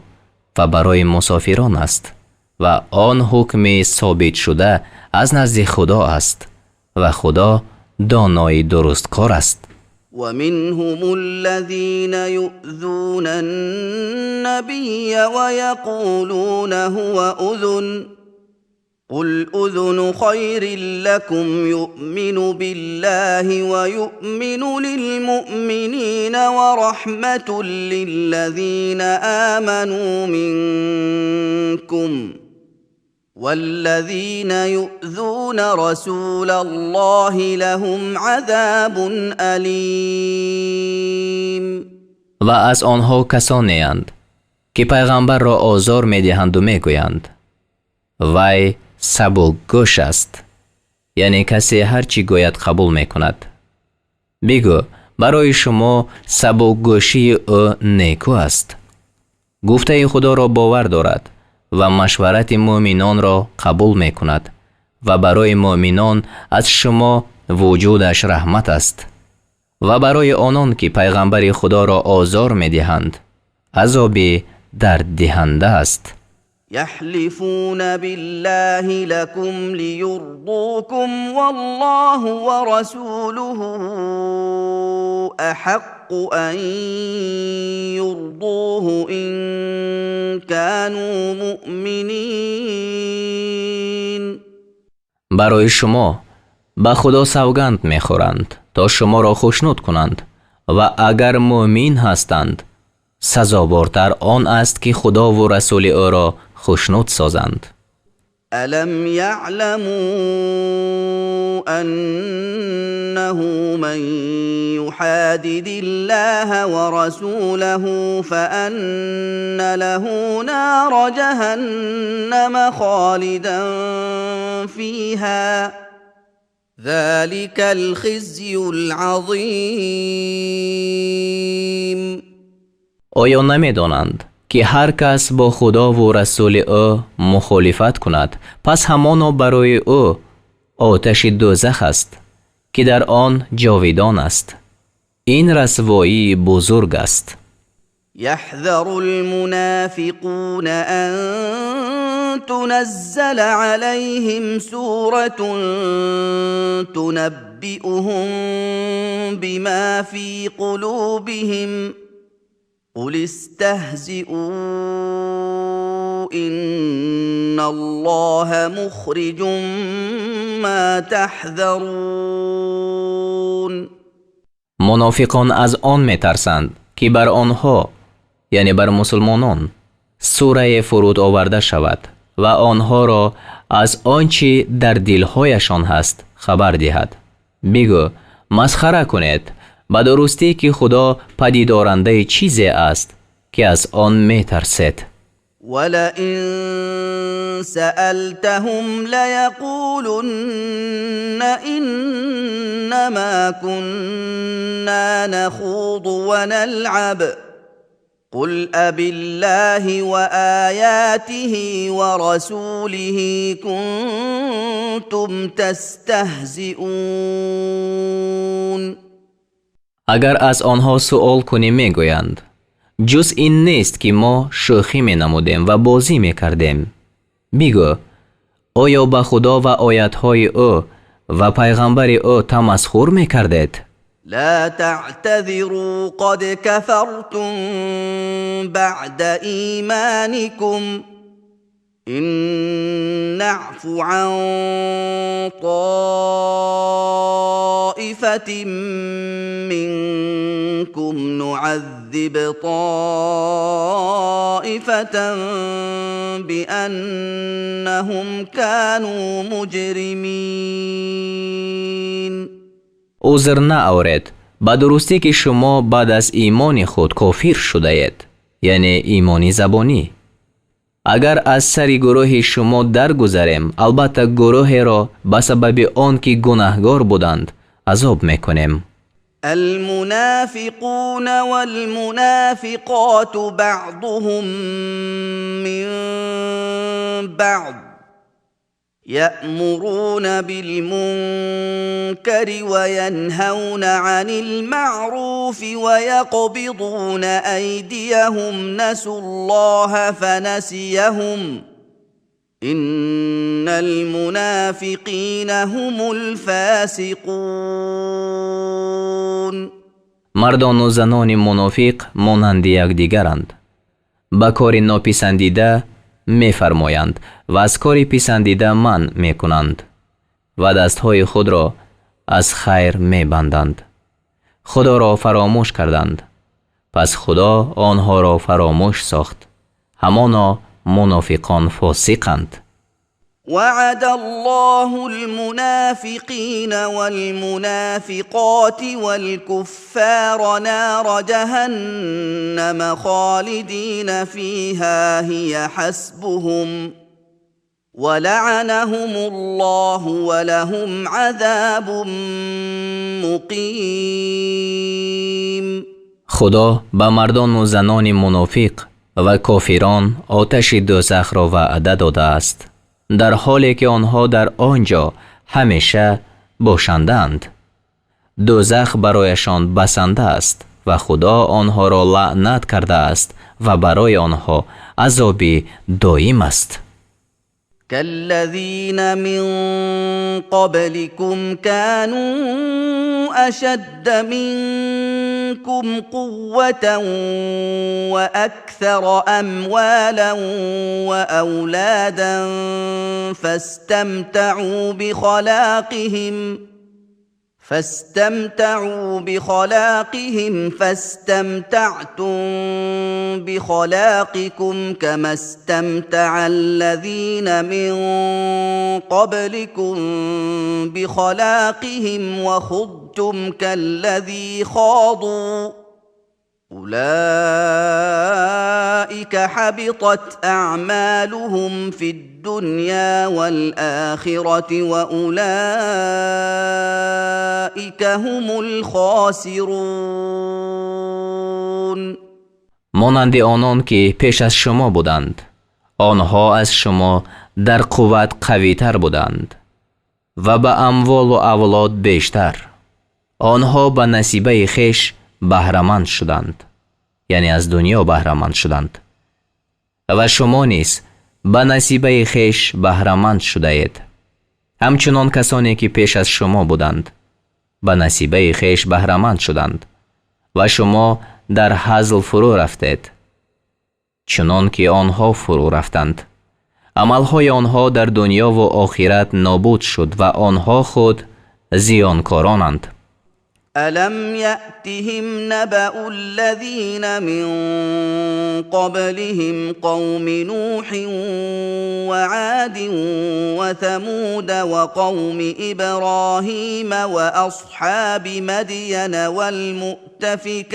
و برای مسافران است و آن حکم ثابت شده از نزد خدا است و خدا دانای درستکار است. ومنهم الذين يؤذون النبي ويقولون هو أذن قل أذن خير لكم يؤمن بالله ويؤمن للمؤمنين ورحمة للذين آمنوا منكم والذين يؤذون رسول الله لهم عذاب أليم. و از آنها کسانی اند که پیغمبر را آزار می دهند و می گویند وی سبکگوش است، یعنی کسی هرچی گوید قبول می کند. بگو برای شما سبکگوشی او نیکو است. گفته خدا را باور دارد و مشورت مؤمنان را قبول می کند و برای مؤمنان از شما وجودش رحمت است و برای آنان که پیغمبر خدا را آزار می دهند عذاب درد دهنده است. يحلفون بالله لكم ليرضوكم والله ورسوله أحق أن يرضوه إن كانوا مؤمنين. برای شما به خدا سوگند می‌خورند تا شما را خوشنود کنند و اگر مؤمن هستند سزاوارتر آن است که خدا و رسول او را خوشنود سازند. ألم يعلموا أنه من يحادد الله ورسوله فأن له نار جهنم خالدا فيها ذلك الخزي العظيم. آیا نمی‌دانند که هر کس با خدا و رسول او مخالفت کند پس همانا برای او آتش دوزخ است که در آن جاویدان است. این رسوایی بزرگ است. يحذر المنافقون أن تنزل عليهم سورة تنبئهم بما في قلوبهم قل استهزئوا إن الله مخرج ما تحذرون. منافقان از آن میترسند که بر آنها یعنی بر مسلمانان سوره فرود آورده شود و آنها را از آنچه در دلهایشان هست خبر دهد. بگو مسخره کنید به درستی که خدا پدید آورنده چیزی است که از آن میترسید. ولئن سألتهم ليقولن إنما كنا نخوض ونلعب قل أبالله وآياته ورسوله كنتم تستهزئون. اگر از آنها سؤال کنی میگویند جز این نیست که ما شوخی می نمودیم و بازی می کردیم. بگو آیا به خدا و آیتهای او و پیغمبر او تمسخر می کردید؟ لا تعتذروا قد كفرتم بعد إيمانكم إن نعف عن طائفة منكم نعذب طائفة بأنهم كانوا مجرمين. عذر نآورید به درستی که شما بعد از ایمان خود کافر شده اید، یعنی ایمانی زبانی. اگر از سر گروه شما درگذریم البته گروه را به سبب آن که گناهگار بودند عذاب میکنیم. المنافقون والمنافقات بعضهم من بعض يأمرون بالمنكر وينهون عن المعروف ويقبضون أيديهم نسوا الله فنسيهم إن المنافقين هم الفاسقون. مردان و زنان منافق مانند یکدیگرند. به کار ناپسندیده می‌فرمایند و از کاری پسندیده من می‌کنند و دستهای خود را از خیر می‌بندند. خدا را فراموش کردند، پس خدا آنها را فراموش ساخت. همانا منافقان فاسقند. وعد الله المنافقين والمنافقات والكفار نار جهنم خالدين فيها هي حسبهم ولعنهم الله ولهم عذاب مقیم. خدا به مردان و زنان منافق و کافران آتش دوزخ را وعده داده است، در حالی که آنها در آنجا همیشه باشندند. دوزخ برایشان بسنده است و خدا آنها را لعنت کرده است و برای آنها عذابی دائم است. كالذين من قبلكم كانوا أشد منكم قوة وأكثر أموالا وأولادا فاستمتعوا بخلاقهم فاستمتعتم بخلاقكم كما استمتع الذين من قبلكم بخلاقهم وخضتم كالذي خاضوا أولئك حبطت أعمالهم في الدنيا والآخرة وأولئك هم الخاسرون. مانند آنان که پیش از شما بودند، آنها از شما در قوت قوی تر بودند و به اموال و اولاد بیشتر. آنها به نصیبه خویش بهره‌مند شدند، یعنی از دنیا بهره‌مند شدند، و شما نیز به نصیبه خویش بهره‌مند شده اید. همچنان کسانی که پیش از شما بودند به نصیبه خویش بهره‌مند شدند و شما در هزل فرو رفتید چنان که آنها فرو رفتند. عملهای آنها در دنیا و آخرت نابود شد و آنها خود زیانکارانند. الم ياتهم نبأ الذين من قبلهم قوم نوح وعاد وثمود وقوم ابراهيم واصحاب مدين والمؤتفكات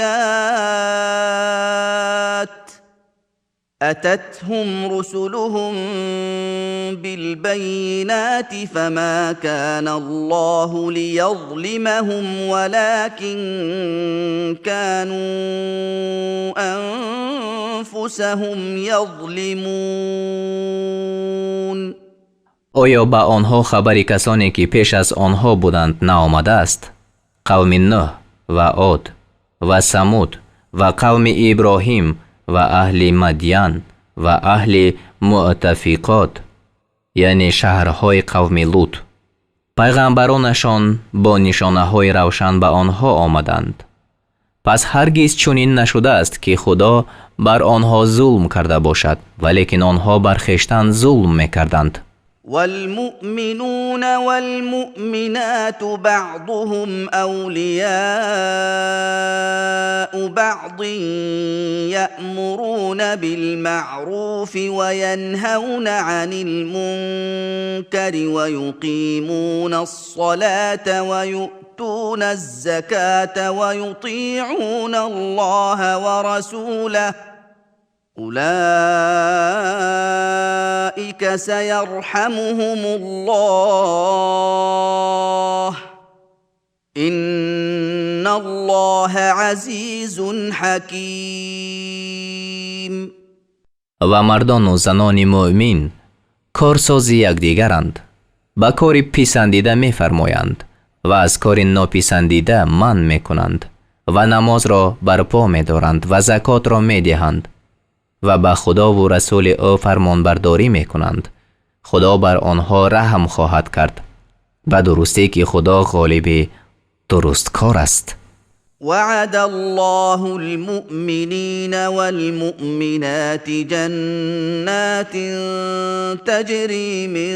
اتتهم رسلهم بالبينات فما كان الله ليظلمهم ولكن كانوا انفسهم يظلمون. آیا به آنها خبری کسانی که پیش از آنها بودند نآمده است؟ قوم نوح و عاد و ثمود و قوم ابراهیم و اهل مدین و اهل مؤتفقات، یعنی شهرهای قوم لوط. پیغمبرانشان با نشانه‌های روشن به آنها آمدند. پس هرگز چنین نشده است که خدا بر آنها ظلم کرده باشد، ولیکن آنها بر خویشتن ظلم می‌کردند. والمؤمنون والمؤمنات بعضهم أولياء بعض يأمرون بالمعروف وينهون عن المنكر ويقيمون الصلاة ويؤتون الزكاة ويطيعون الله ورسوله أولئك سيرحمهم الله إن الله عزيز حكيم. و مردان و زنان مؤمن کارساز یکدیگرند، به کار پسندیده می‌فرمایند و از کار ناپسندیده منع می‌کنند و نماز را برپا می‌دارند و زکات را می‌دهند و به خدا و رسول او فرمان برداری می‌کنند. خدا بر آنها رحم خواهد کرد و درستی که خدا غالب درستکار است. وعد الله المؤمنين والمؤمنات جنات تجري من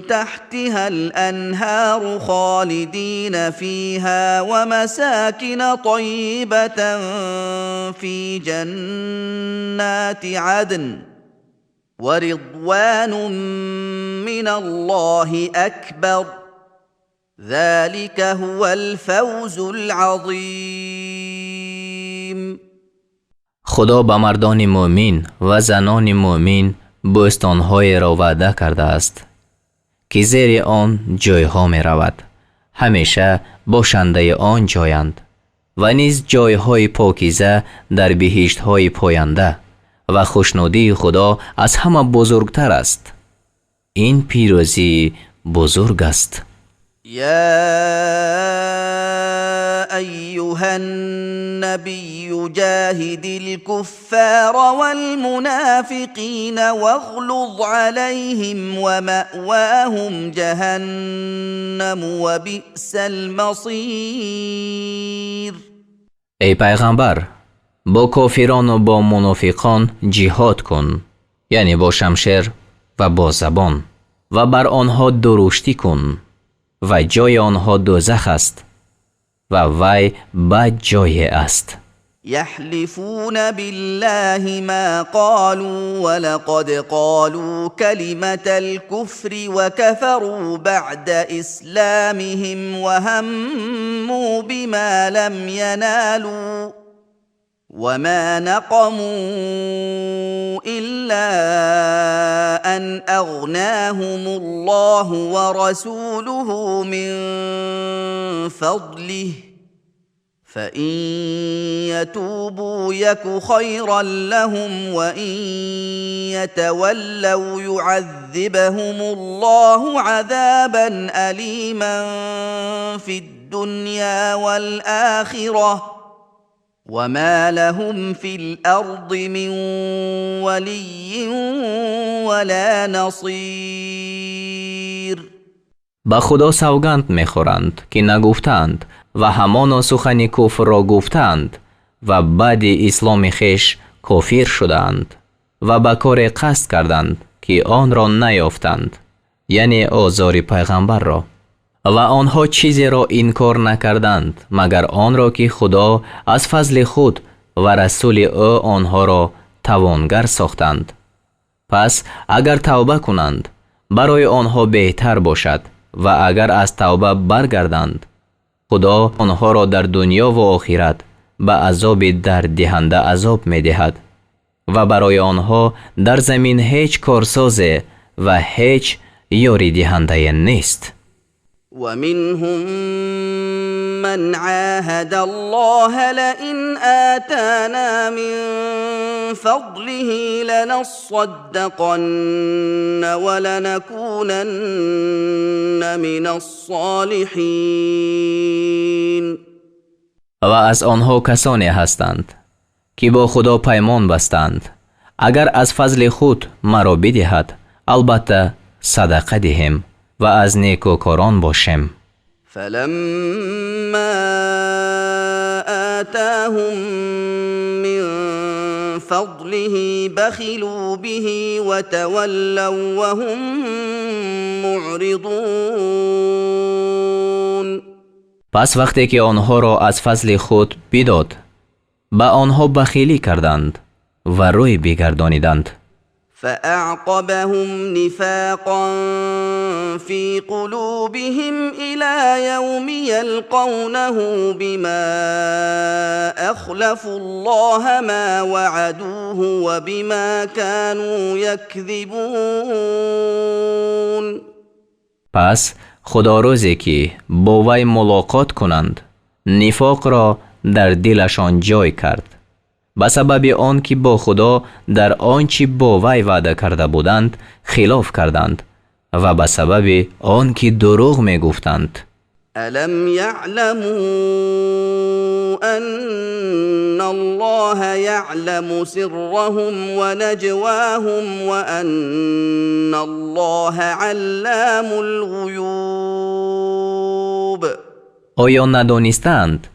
تحتها الأنهار خالدين فيها ومساكن طيبة في جنات عدن ورضوان من الله أكبر ذلك هو الفوز العظیم. خدا به مردان مؤمن و زنان مؤمن بوستان‌های را وعده کرده است که زیر آن جایها می رود، همیشه باشنده آن جایند، و نیز جایهای پاکیزه در بهشت‌های پاینده و خوشنودی خدا از همه بزرگتر است. این پیروزی بزرگ است. يا أيها النبي جاهد الكفار والمنافقين واغلظ عليهم ومأواهم جهنم وبئس المصير. ای پیغمبر، با کافران و با منافقان جهاد کن، یعنی با شمشیر و با زبان، و بر آنها درشتی کن و جای آنها دوزخ است و وی بد جای است. يحلفون بالله ما قالوا ولقد قالوا كلمة الكفر وكفروا بعد إسلامهم وهموا بما لم ينالوا وما نقموا إلا أن أغناهم الله ورسوله من فضله فإن يتوبوا يك خيرا لهم وإن يتولوا يعذبهم الله عذابا أليما في الدنيا والآخرة وما لهم في الأرض من ولي ولا نصير. با خدا سوگند میخورند که نگفتند و همان سخن کفر را گفتند و بعد اسلام خویش کافر شدند و به کار قصد کردند که آن را نیافتند، یعنی آزار پیغمبر را، و آنها چیزی را انکار نکردند مگر آن را که خدا از فضل خود و رسول او آنها را توانگر ساختند. پس اگر توبه کنند برای آنها بهتر باشد و اگر از توبه برگردند خدا آنها را در دنیا و آخرت به عذاب درددهنده عذاب می دهد و برای آنها در زمین هیچ کارساز و هیچ یاری دهنده نیست. ومنهم من عاهد الله لئن آتانا من فضله لنصدقن ولنكونن من الصالحین. و از آنها کسانی هستند که با خدا پیمان بستند اگر از فضل خود مرا بدهد البته صدقه دهیم و از نیکوکاران باشیم. فلما آتاهم من فضله بخلوا به وتولوا وهم معرضون. پس وقتی که آنها را از فضل خود بداد به آنها بخیلی کردند و روی بگردانیدند. فأعقبهم نفاقا في قلوبهم إلى يوم يلقونه بما أخلفوا الله ما وعدوه وبما كانوا يكذبون. پس خدا روزی که با وی ملاقات کنند نفاق را در دلشان جای کرد به سبب آن که با خدا در آنچه با وی وعده کرده بودند خلاف کردند و به سبب آن که دروغ می گفتند. الم يعلموا ان الله يعلم سرهم ونجواهم وان الله علام الغیوب. آیا ندانستند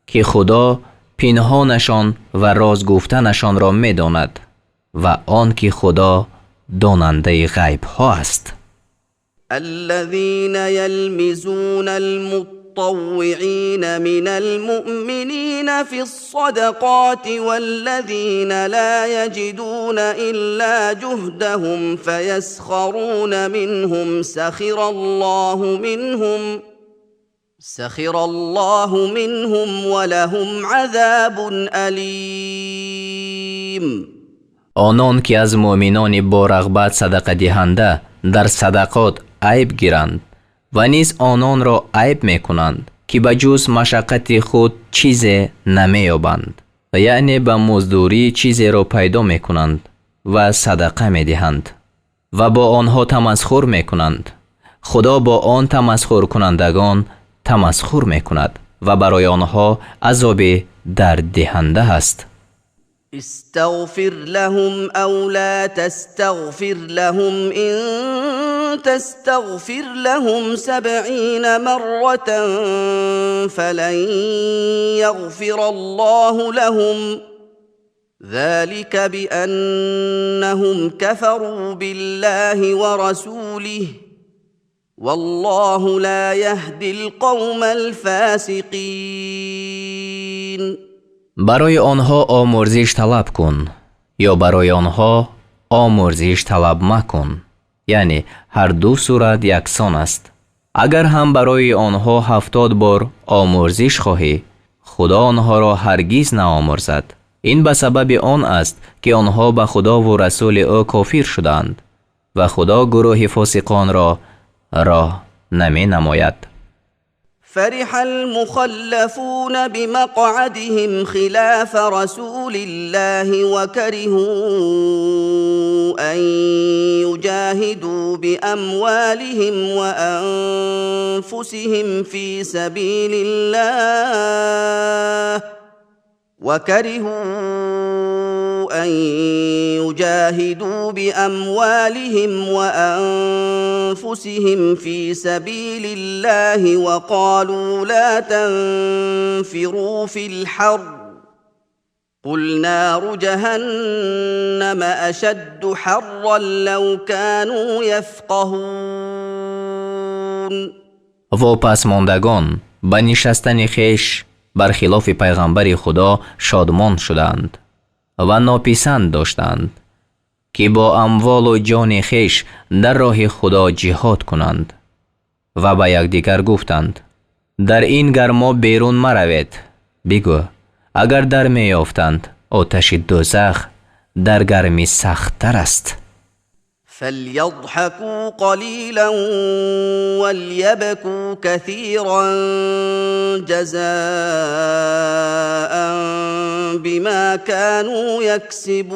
که خدا پنهانشان و راز گفتنشان را می داند و آن که خدا داننده غیب ها است؟ الذين يلمزون المطوعين من المؤمنين في الصدقات والذين لا يجدون إلا جهدهم فيسخرون منهم سخر الله منهم ولهم عذاب أليم. آنان که از مؤمنان با رغبت صدقه دهنده در صدقات عیب گیرند و نیز آنان را عیب می کنند که به جز مشقت خود چیزی نمی یابند، یعنی به مزدوری چیزی را پیدا می کنند و صدقه می دهند و با آنها تمسخر می کنند. خدا با آن تمسخر کنندگان تمسخر می کند و برای آنها عذاب درددهنده است. استغفر لهم او لا تستغفر لهم ان تستغفر لهم 70 مرة فلن يغفر الله لهم ذلك بأنهم كفروا بالله ورسوله والله لا يهدي القوم الفاسقين. برای آنها آمرزش طلب کن یا برای آنها آمرزش طلب مکن، یعنی هر دو صورت یکسان است. اگر هم برای آنها 70 بار آمرزش خواهی خدا آنها را هرگز نآمرزد. این به سبب آن است که آنها به خدا و رسول او کافر شدند و خدا گروه فاسقان را راه نمی نماید. فرح المخلفون بمقعدهم خلاف رسول الله وكرهوا أن يجاهدوا بأموالهم وأنفسهم في سبيل الله وقالوا لا تنفروا في الحر قل نار جهنم أشد حرا لو كانوا يفقهون. واپسماندگان به نشستن خویش برخلاف پیغمبر خدا شادمان شدند و ناپسند داشتند که با اموال و جان خویش در راه خدا جهاد کنند و به یکدیگر گفتند در این گرما بیرون مروید. بگو اگر در میافتند آتش دوزخ در گرمی سخت‌تر است. فليضحكوا قليلا وليبكوا كثيرا جزاء بما كانوا يكسبون.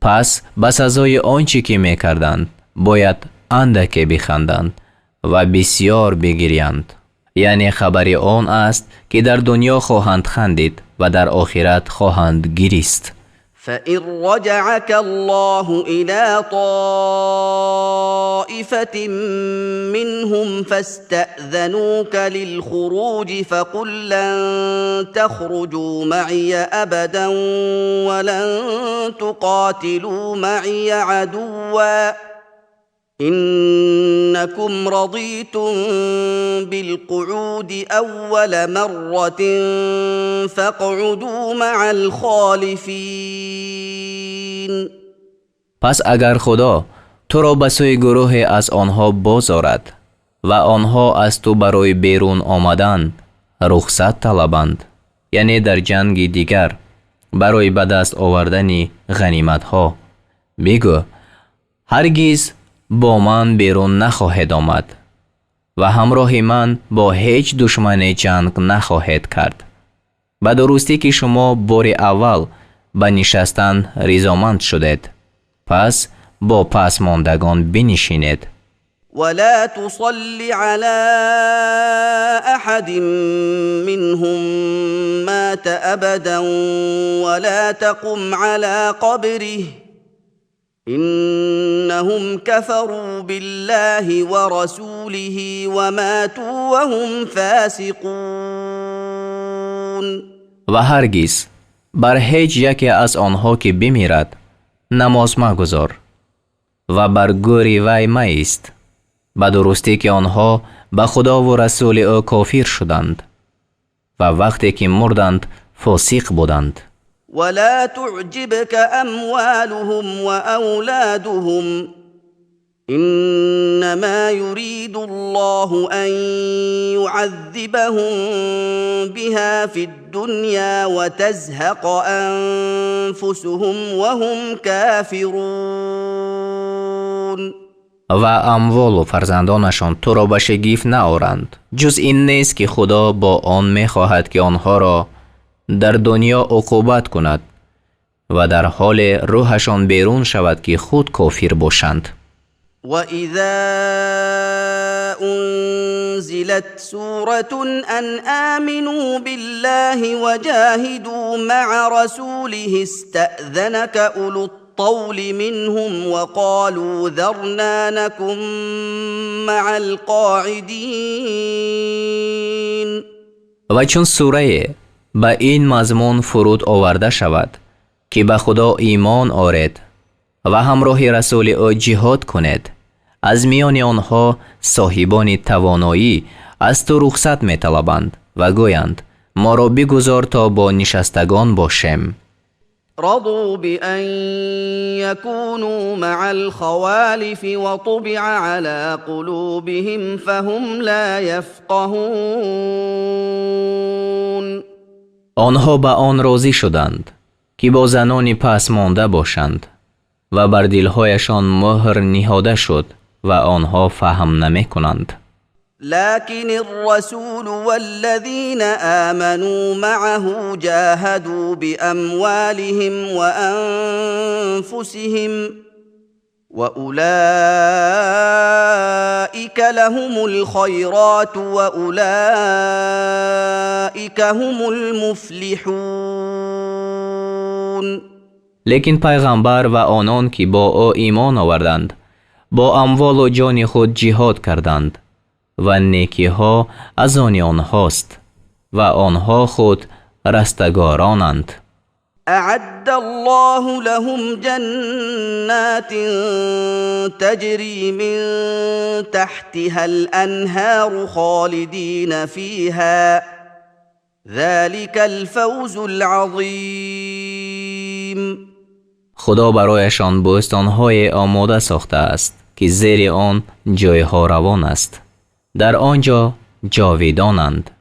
پس به سزای آنچه که میکردند باید اندکی بخندند و بسیار بگریند. یعنی خبر آن است که در دنیا خواهند خندید و در آخرت خواهند گریست. فإن رجعك الله إلى طائفة منهم فاستأذنوك للخروج فقل لن تخرجوا معي أبدا ولن تقاتلوا معي عدوا إنكم رضيتم بالقعود أول مرة فاقعدوا مع الخالفين. پس اگر خدا تو را به سوی گروه از آنها بازآورد و آنها از تو برای بیرون آمدن رخصت طلبند، یعنی در جنگ دیگر برای به دست آوردن غنیمت ها، بگو هرگز با من بیرون نخواهد آمد و همراه من با هیچ دشمن جنگ نخواهد کرد. به درستی که شما بار اول به نشستن رضامند شدید، پس با پسماندگان بنشینید. ولا تصل على أحد منهم مات أبدا ولا تقم على قبره إنهم كفروا بالله ورسوله وماتوا وهم فاسقون. و هرگز بر هیچ یکی از آنها که بمیرد نماز مگذار و بر گوری وی مایست، به درستی که آنها به خدا و رسول او کافر شدند و وقتی که مردند فاسق بودند. ولا تعجبك أموالهم وأولادهم إنما يريد الله أن يعذبهم بها في الدنيا وتزهق أنفسهم وهم كافرون. و اموال و فرزندانشان تو را به شگفت نآورند، جز این نیست که خدا با آن می‌خواهد که آنها را در دنیا عقوبت کند و در حال روحشان بیرون شود که خود کافر باشند. وَإِذَا أُنزِلَتْ سُورَةٌ أَنْ آمِنُوا بِاللَّهِ وَجَاهِدُوا مَعَ رَسُولِهِ اسْتَأْذَنَكَ أُولُو الطَّوْلِ مِنْهُمْ وَقَالُوا ذَرْنَا نَكُنْ مَعَ الْقَاعِدِينَ. و چون سوره به این مضمون فرود آورده شود که به خدا ایمان آورید و همراه رسول او جهاد کنید، از میان آنها صاحبان توانایی از تو رخصت می طلبند و گویند ما را بگذار تا با نشستگان باشیم. رضوا بأن يكونوا مع الخوالف وطبع على قلوبهم فهم لا يفقهون. آنها به آن راضی شدند که با زنان پس مانده باشند و بر دلهایشان مهر نهاده شد و آنها فهم نمی کنند. لكن الرسول والذين آمنوا معه جاهدوا بأموالهم وأنفسهم وأولئك لهم الخيرات وأولئك هم المفلحون. لیکن پیغمبر و آنان که با او ایمان آوردند با اموال و جان خود جهاد کردند و نیکی ها از آن آنهاست و آنها خود رستگارانند. اعد الله لهم جنات تجري من تحتها الانهار خالدين فيها ذلك الفوز العظیم. خدا برایشان بوستان‌های آماده ساخته است که زیر آن جایها روان است. در آنجا جاویدانند.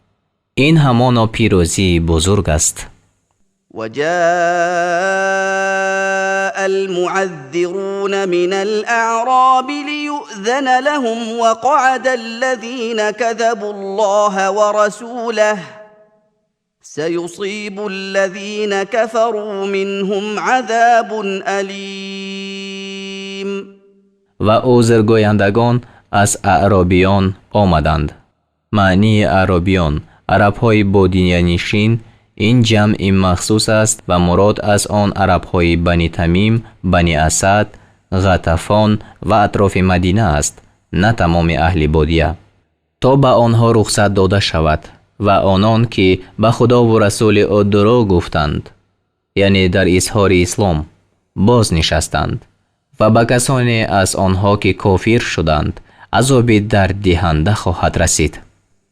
این همان پیروزی بزرگ است. وجاء المعذرون من الأعراب ليؤذن لهم وقعد الذين كذبوا الله ورسوله سيصيب الذين كفروا منهم عذاب أليم. و عذرگویندگان از اعرابیان آمدند. معنی اعرابیان، عرب‌های بادیانشین، این جمع مخصوص است و مراد از آن عرب‌های بنی تمیم، بنی اسد، غطفان و اطراف مدینه است، نه تمام اهل بادیه، تا به آنها رخصت داده شود و آنان که به خدا و رسول او دروغ گفتند، یعنی در اظهار اسلام، باز نشستند و به کسانی از آنها که کافر شدند عذاب درد دهنده خواهد رسید.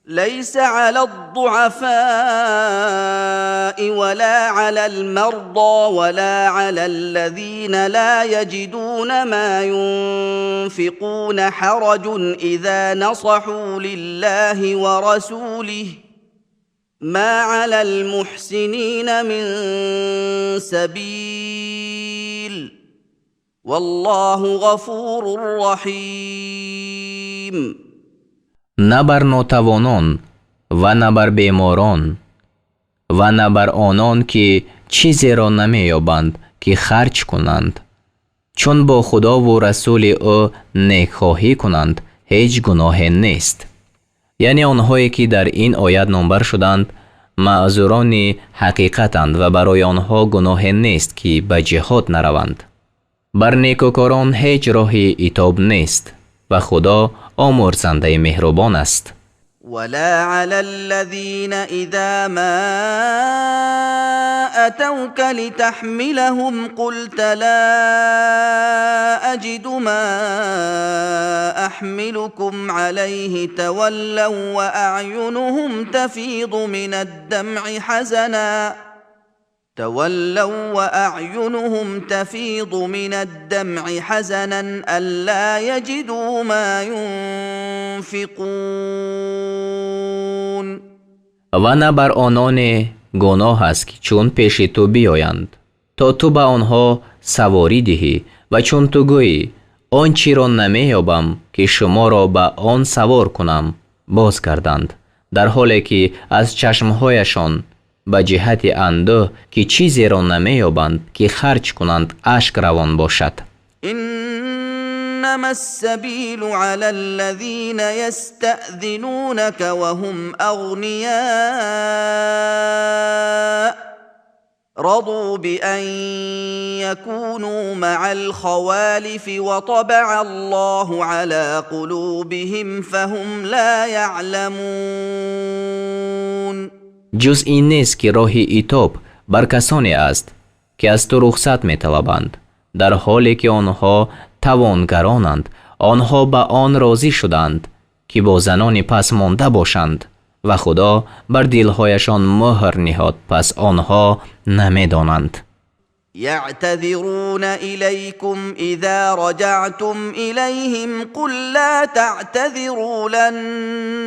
ليس على الضعفاء ولا على المرضى ولا على الذين لا يجدون ما ينفقون حرج إذا نصحوا لله ورسوله ما على المحسنين من سبيل والله غفور رحيم. نه بر ناتوانان و نه بر بیماران و نه بر آنان که چیزی را نمی‌یابند که خرج کنند، چون با خدا و رسول او نیکخواهی کنند هیچ گناه نیست. یعنی آنهایی که در این آیت نامبر شدند معذوران حقیقتند و برای آنها گناه نیست که به جهاد نروند. بر نیکوکاران هیچ راه عتاب نیست و خدا آمرزنده مهربان است. ولا على الذين إذا ما أتوك لتحملهم قلت لا أجد ما أحملكم عليه تولوا وأعينهم تفيض من الدمع حزنا ألا يجدوا ما ينفقون. و نه بر آنان گناه است که چون پیش تو بیایند تا تو به آنها سواری دهی و چون تو گویی آنچه را نمی‌یابم که شما را به آن سوار کنم باز کردند، در حالی که از چشمهایشان به جهت اندوه که چیزی را نمی‌یابند که خرج کنند اشک روان باشد. انما السبيل على الذين يستأذنونك وهم أغنياء رضوا بأن يكونوا مع الخوالف وطبع الله على قلوبهم فهم لا يعلمون. جز این نیست که راه عتاب بر کسانی است که از تو رخصت می طلبند، در حالی که آنها توانگرانند. آنها به آن راضی شدند که با زنان پس مانده باشند و خدا بر دلهایشان مهر نهاد، پس آنها نمی دانند. يعتذرون إليكم إذا رجعتم إليهم قل لا تعتذروا لن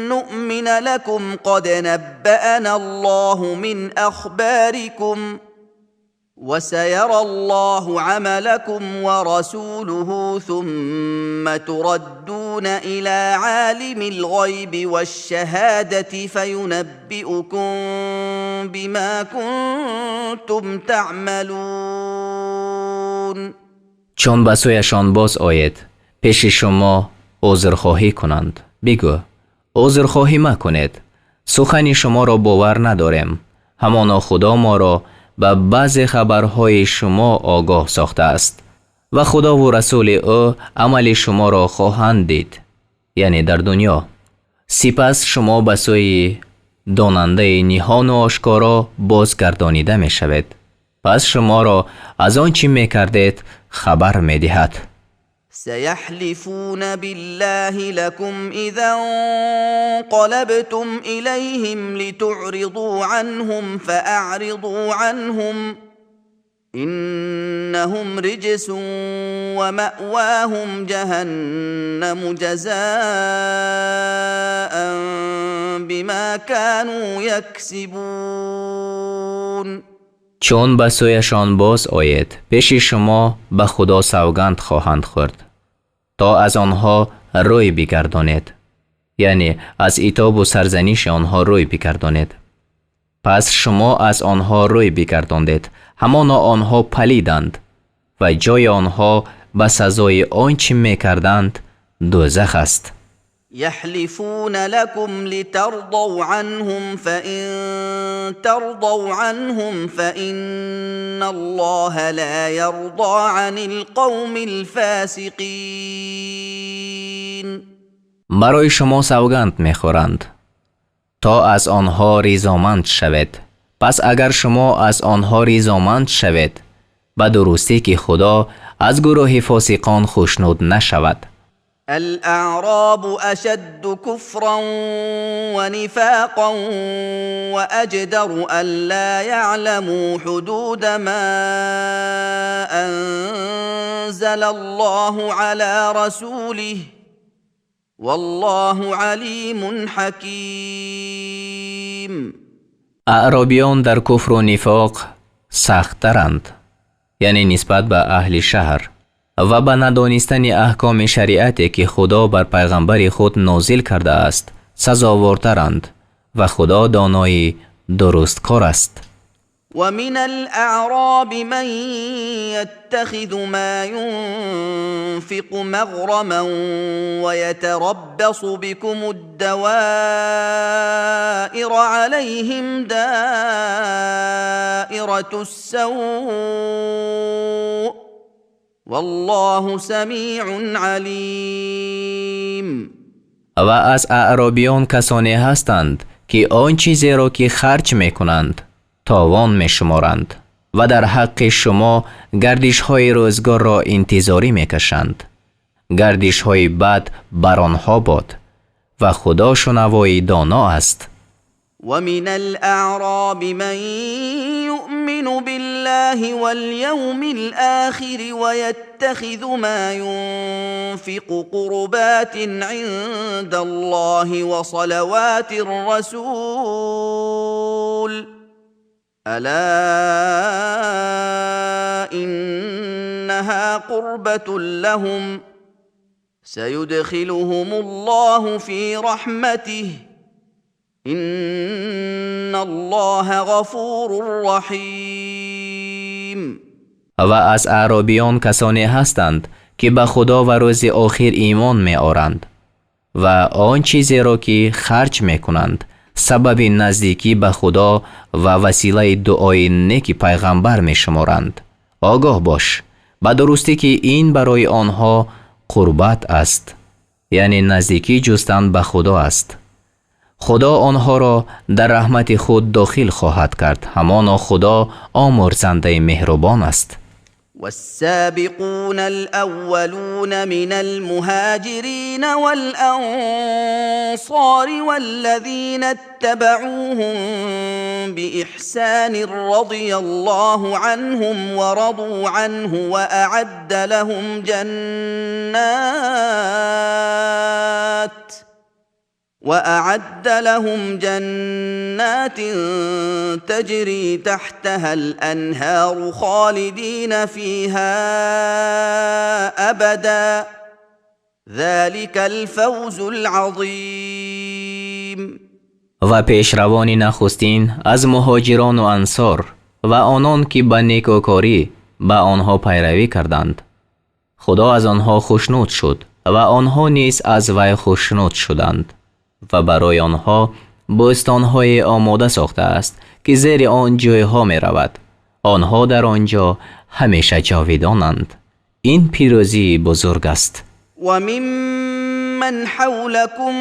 نؤمن لكم قد نبأنا الله من أخباركم وسيرى الله عملكم ورسوله ثم تردون إلى عالم الغيب والشهادة فينبئكم بما كنتم تعملون. چون به سویشان باز آید پیش شما عذرخواهی کنند، بگو عذرخواهی مکنید، سخن شما را باور نداریم، همانا خدا ما را به بعض خبرهای شما آگاه ساخته است و خدا و رسول او عمل شما را خواهند دید، یعنی در دنیا. سپس شما به سوی داننده نهان و آشکارا بازگردانیده می شود پس شما را از آنچه می کردید خبر می دهد. سيحلفون بالله لكم إذا انقلبتم إليهم لتعرضوا عنهم فأعرضوا عنهم إنهم رجس ومأواهم جهنم جزاء بما كانوا يكسبون. چون به سویشان باز آید پیش شما به خدا سوگند خواهند خورد تا از آنها روی بگردانید، یعنی از عتاب و سرزنش آنها روی بگردانید. پس شما از آنها روی بگرداندید، همانا آنها پلیدند و جای آنها به سزای آنچه میکردند دوزخ است. يحلفون لكم لترضوا عنهم فإن ترضوا عنهم فإن الله لا يرضى عن القوم الفاسقين. برای شما سوگند میخورند تا از آنها رضامند شوید. پس اگر شما از آنها رضامند شوید به درستی که خدا از گروه فاسقان خوشنود نشود. الأعراب أشد كفرا ونفاقا وأجدر ألا يعلموا حدود ما أنزل الله على رسوله والله عليم حكيم. اعرابیان در کفر و نفاق سخت‌ترند، یعنی نسبت به اهل شهر و به ندانستن احکام شریعتی که خدا بر پیغمبر خود نازل کرده است سزاوارترند و خدا دانای درست کار است. ومن الأعراب من يتخذ ما ينفق مغرما ويتربص بكم الدوائر عليهم دائرة السوء والله سمیع علیم. و از اعرابیان کسانی هستند که آن چیزی را که خرج می کنند تاوان می شمارند و در حق شما گردش های روزگار را انتظاری می کشند. گردش های بد بر آنها باد و خدا شنوای دانا است. ومن الأعراب من يؤمن بالله واليوم الآخر ويتخذ ما ينفق قربات عند الله وصلوات الرسول ألا إنها قربة لهم سيدخلهم الله في رحمته إن الله غفور رحیم. و از اعرابیان کسانی هستند که به خدا و روز آخر ایمان می آورند و آن چیزی را که خرج می کنند سبب نزدیکی به خدا و وسیله دعای نیک پیغمبر می شمارند. آگاه باش به درستی که این برای آنها قربت است، یعنی نزدیکی جستن به خدا است. خدا آنها را در رحمت خود داخل خواهد کرد، همانا خدا آمرزنده مهربان است. والسابقون الأولون من المهاجرين والأنصار والذين اتبعوهم بإحسان رضي الله عنهم ورضوا عنه وأعد لهم جنات تجري تحتها الأنهار خالدين فيها أبدا ذلك الفوز العظيم. و پیشروان نخستین از مهاجران و انصار و آنان که به نیکوکاری به آنها پیروی کردند خدا از آنها خوشنود شد و آنها نیز از وی خوشنود شدند و برای آنها بستان‌های آماده ساخته است که زیر آن جایها می رود. آنها در آنجا همیشه جاودانند. این پیروزی بزرگ است. و ممن حولكم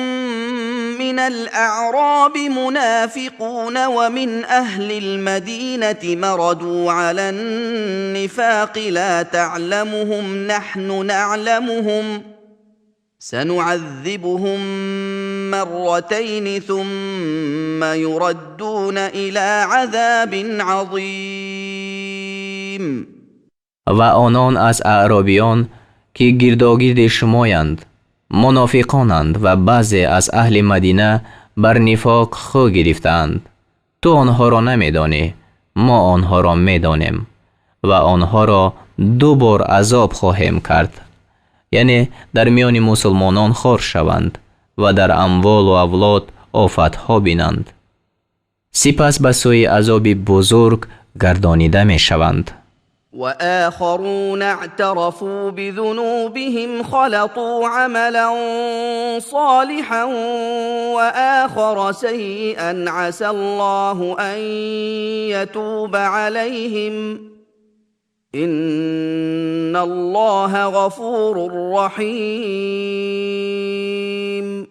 من الأعراب منافقون ومن أهل المدينة مردوا على النفاق لا تعلمهم نحن نعلمهم سنعذبهم مرتين ثم يردون إلى عذاب عظيم. و آنان از اعرابیان که گرداگرد شمایند منافقانند و بعضی از اهل مدینه بر نفاق خو گرفتند. تو آنها را نمیدانی، ما آنها را میدانیم و آنها را دو بار عذاب خواهیم کرد، یعنی در میان مسلمانان خار شوند و در اموال و اولاد آفتها بینند، سپس به سوی عذاب بزرگ گردانیده می شوند. وآخرون اعترفوا بذنوبهم خلطوا عملا صالحا وآخر سيئا عسى الله أن يتوب عليهم إن الله غفور رحيم.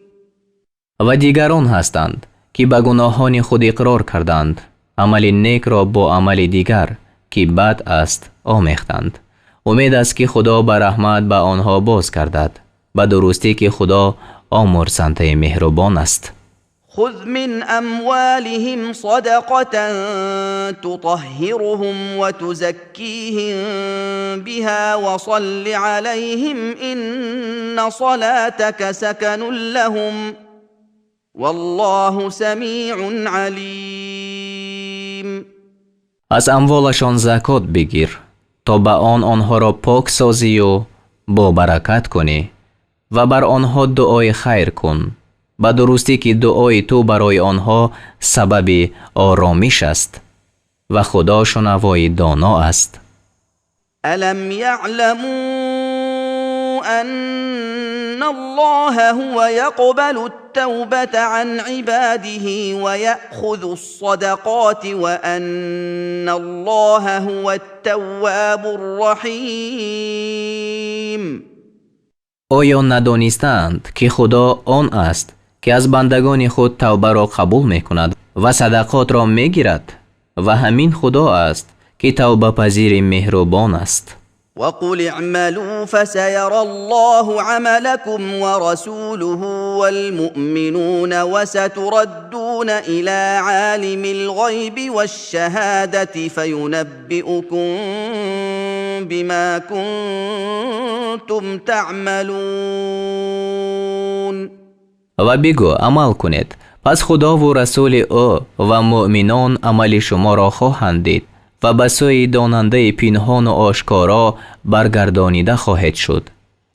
و دیگران هستند که به گناهان خود اقرار کردند، عمل نیک را با عمل دیگر که بد است آمیختند. امید است که خدا به رحمت به آنها باز گردد، به درستی که خدا آمرزنده مهربان است. خذ من اموالهم صدقة تطهرهم وتزكيهم بها وصل عليهم إن صلاتك سكن لهم والله سميع عليم. از اموالشان زکات بگیر تا به آنها را پاک سازی و با برکت کنی و بر آنها دعای خیر کن، به درستی که دعای تو برای آنها سبب آرامش است و خدا شنوای دانا است. الم يعلموا ان الله هو يقبل التوبة عن عباده ويأخذ الصدقات وأن الله هو التواب الرحيم. آیا ندانستند که خدا آن است که از بندگان خود توبه را قبول می کند و صدقات را می گیرد و همین خدا است که توبه پذیر مهربان است. وقل اعملوا فسيرى الله عملكم ورسوله والمؤمنون وستردون إلى عالم الغيب والشهادة فينبئكم بما كنتم تعملون. و بگو عمل کنید، پس خدا و رسول او و مؤمنان عمل شما را خواهند دید و به سوی داننده پنهان و آشکارا برگردانیده خواهد شد.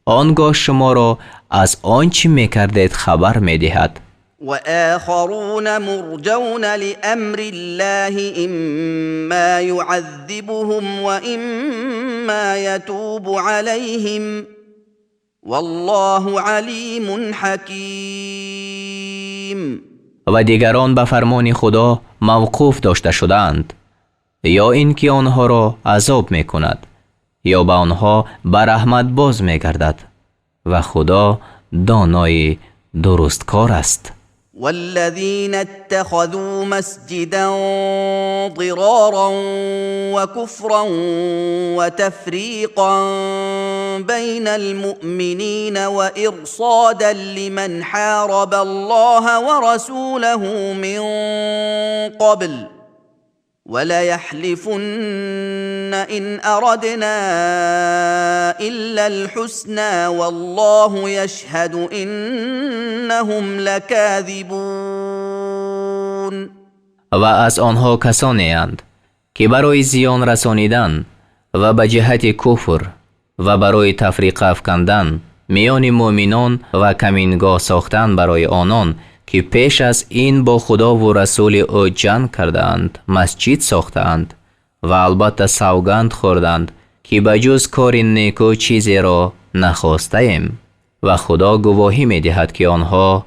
آنگاه شما را از آنچه میکردید خبر میدهد. و آخرون مرجون لأمر الله اما يعذبهم و اما يتوب عليهم والله علیم حکیم. و دیگران به فرمان خدا موقوف داشته شدند، یا اینکه آنها را عذاب می کند یا به آنها به رحمت باز می گردد و خدا دانای درستکار است. والذين اتخذوا مسجدا ضرارا وكفرا وتفريقا بين المؤمنين وإرصادا لمن حارب الله ورسوله من قبل وليحلفن إن أردنا إلا الحسنى والله يشهد إنهم لكاذبون. و از آنها کسانی اند که برای زیان رسانیدن و به جهت کفر و برای تفریق افکندن میان مؤمنان و کمینگاه ساختن برای آنان که پیش از این با خدا و رسول او جنگ کردند مسجد ساختند و البته سوگند خوردند که بجز کار نیکو چیزی را نخواسته ایم و خدا گواهی می دهد که آنها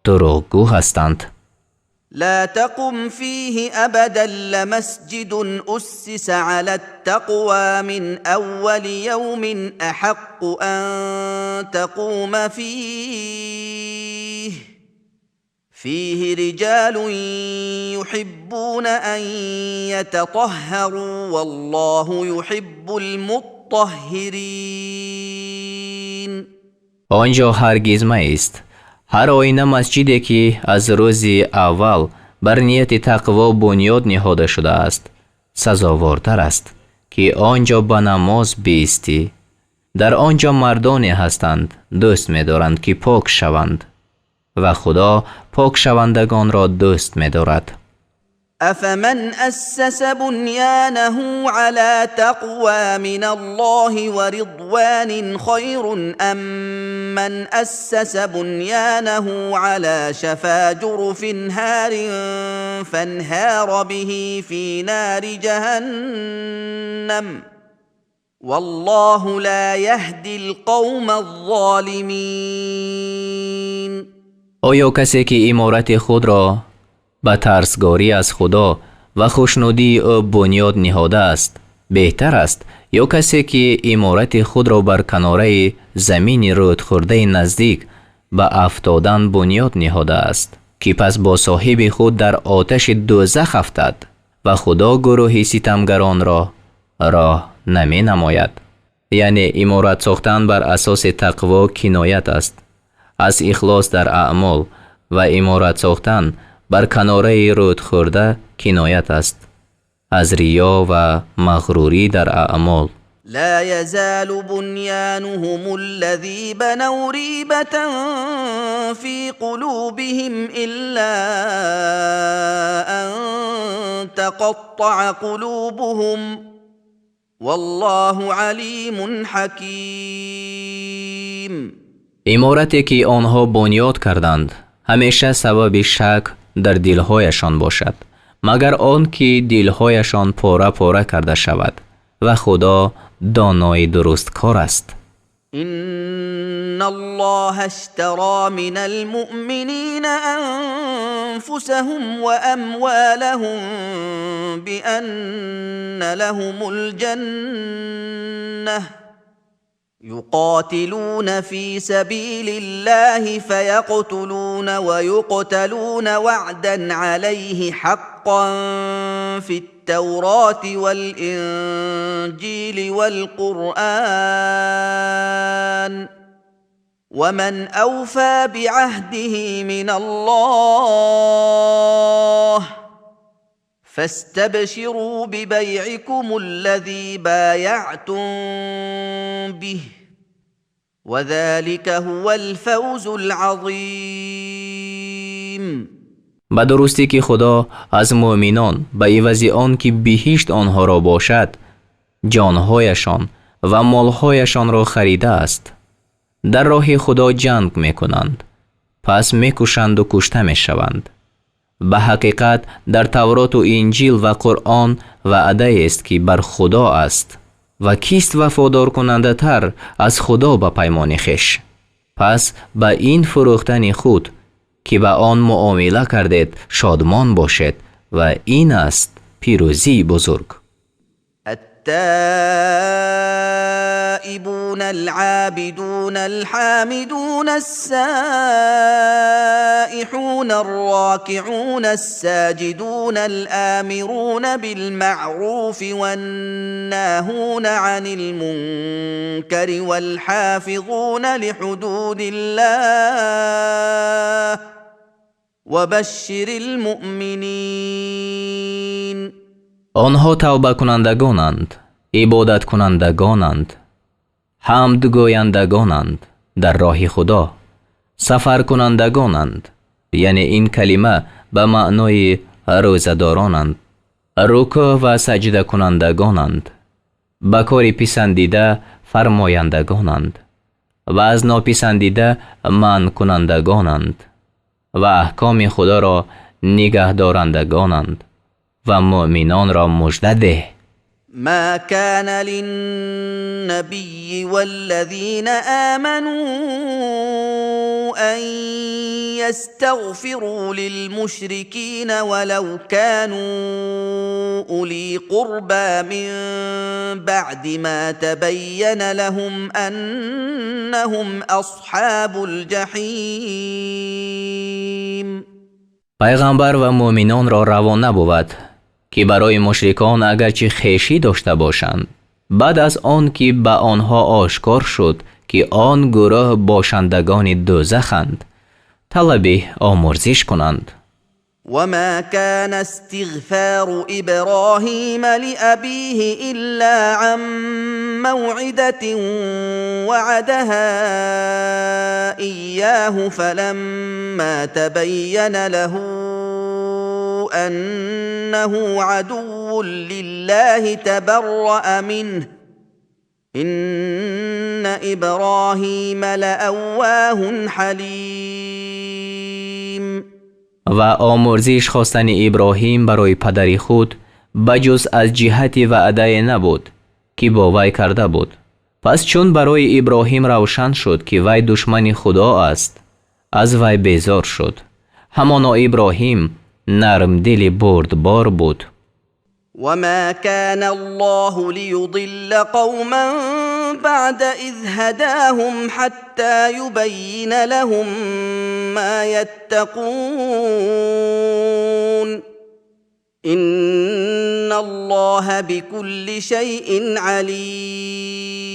دروغگو هستند. لا تقم فيه أبدا لمسجد أسس على التقوى من أول يوم أحق أن تقوم فيه فيه رجال يحبون ان يتطهروا والله يحب المطهرین. آنجا هرگز مایست. هر آینه مسجدی که از روز اول بر نیت تقوا بنیاد نهاده شده است سزاوارتر است که آنجا به نماز بایستی. در آنجا مردانی هستند دوست می‌دارند که پاک شوند و خدا پاک شوندگان را دوست می‌دارد. افمن اسس بنیانه على تقوى من الله ورضوان خیر ام من اسس بنیانه على شفا جرف هار فانهار به في نار جهنم والله لا يهدي القوم الظالمین. آیا کسی که عمارت خود را به ترسگاری از خدا و خوشنودی او بنیاد نهاده است بهتر است یا کسی که عمارت خود را بر کناره زمین رود خورده نزدیک به افتادن بنیاد نهاده است که پس با صاحب خود در آتش دوزخ افتد و خدا گروه ستمگران را راه نمی نماید. یعنی عمارت ساختن بر اساس تقوا کنایت است از اخلاص در اعمال و عمارت ساختن بر کناره رود خورده کنایت است از ریا و مغروری در اعمال. لا يزال بنيانهم الذي بنوا ريبة في قلوبهم إلا أن تقطع قلوبهم والله عليم حكيم. عمارتی که آنها بنیاد کردند همیشه سبب شک در دلهایشان باشد مگر آن که دلهایشان پاره پاره کرده شود و خدا دانای درست کار است. ان الله اشترى من المؤمنين انفسهم واموالهم بان لهم الجنه يقاتلون في سبيل الله فيقتلون ويقتلون وعدا عليه حقا في التوراة والإنجيل والقرآن ومن أوفى بعهده من الله فاستبشروا ببيعكم الذي بايعتم به وذلك هو الفوز العظیم. به درستی که خدا از مؤمنان به عوض آن که بهشت آنها را باشد جانهایشان و مالهایشان را خریده است. در راه خدا جنگ میکنند پس میکشند و کشته میشوند. به حقیقت در تورات و انجیل و قرآن وعده است که بر خدا است و کیست وفادار کننده تر از خدا به پیمان خویش. پس به این فروختن خود که به آن معامله کردید شادمان باشید و این است پیروزی بزرگ. التائبون العابدون الحامدون السائحون الراكعون الساجدون الآمرون بالمعروف والناهون عن المنكر والحافظون لحدود الله وبشر المؤمنین. آنها توبه کنندگانند، عبادت کنندگانند، حمد گویندگانند در راه خدا، سفر کنندگانند، یعنی این کلمه به معنای روزه‌دارانند، رکوع و سجده کنندگانند، به کار پسندیده فرمایندگانند و از ناپسندیده منع کنندگانند و احکام خدا را نگه دارندگانند و مؤمنان را مژده ده. ما كان للنبي والذين آمنوا أن يستغفروا للمشركين ولو كانوا أولي قربى من بعد ما تبين لهم أنهم أصحاب الجحيم. пайғамбар ва муъминонро раво набуд ки барои мушрикон агарчи хешӣ дошта бошанд, баъд аз он ки ба онҳо ошкор шуд ки он гурӯҳ бошандагони дӯзаханд, талаби омӯрзиш кунанд. وما كان استغفار إبراهيم لأبيه إلا عن موعدة وعدها إياه فلما تبين له أنه عدو لله تبرأ منه إن إبراهيم لأواه حليم. و آمرزش خواستن ابراهیم برای پدری خود بجز از جهت وعده نبود که با وی کرده بود. پس چون برای ابراهیم روشن شد که وی دشمن خدا است، از وی بیزار شد. همانا ابراهیم نرم دل بردبار بود. وما كان الله ليضل قوما بعد إذ هداهم حتى يبين لهم ما يتقون إن الله بكل شيء عليم.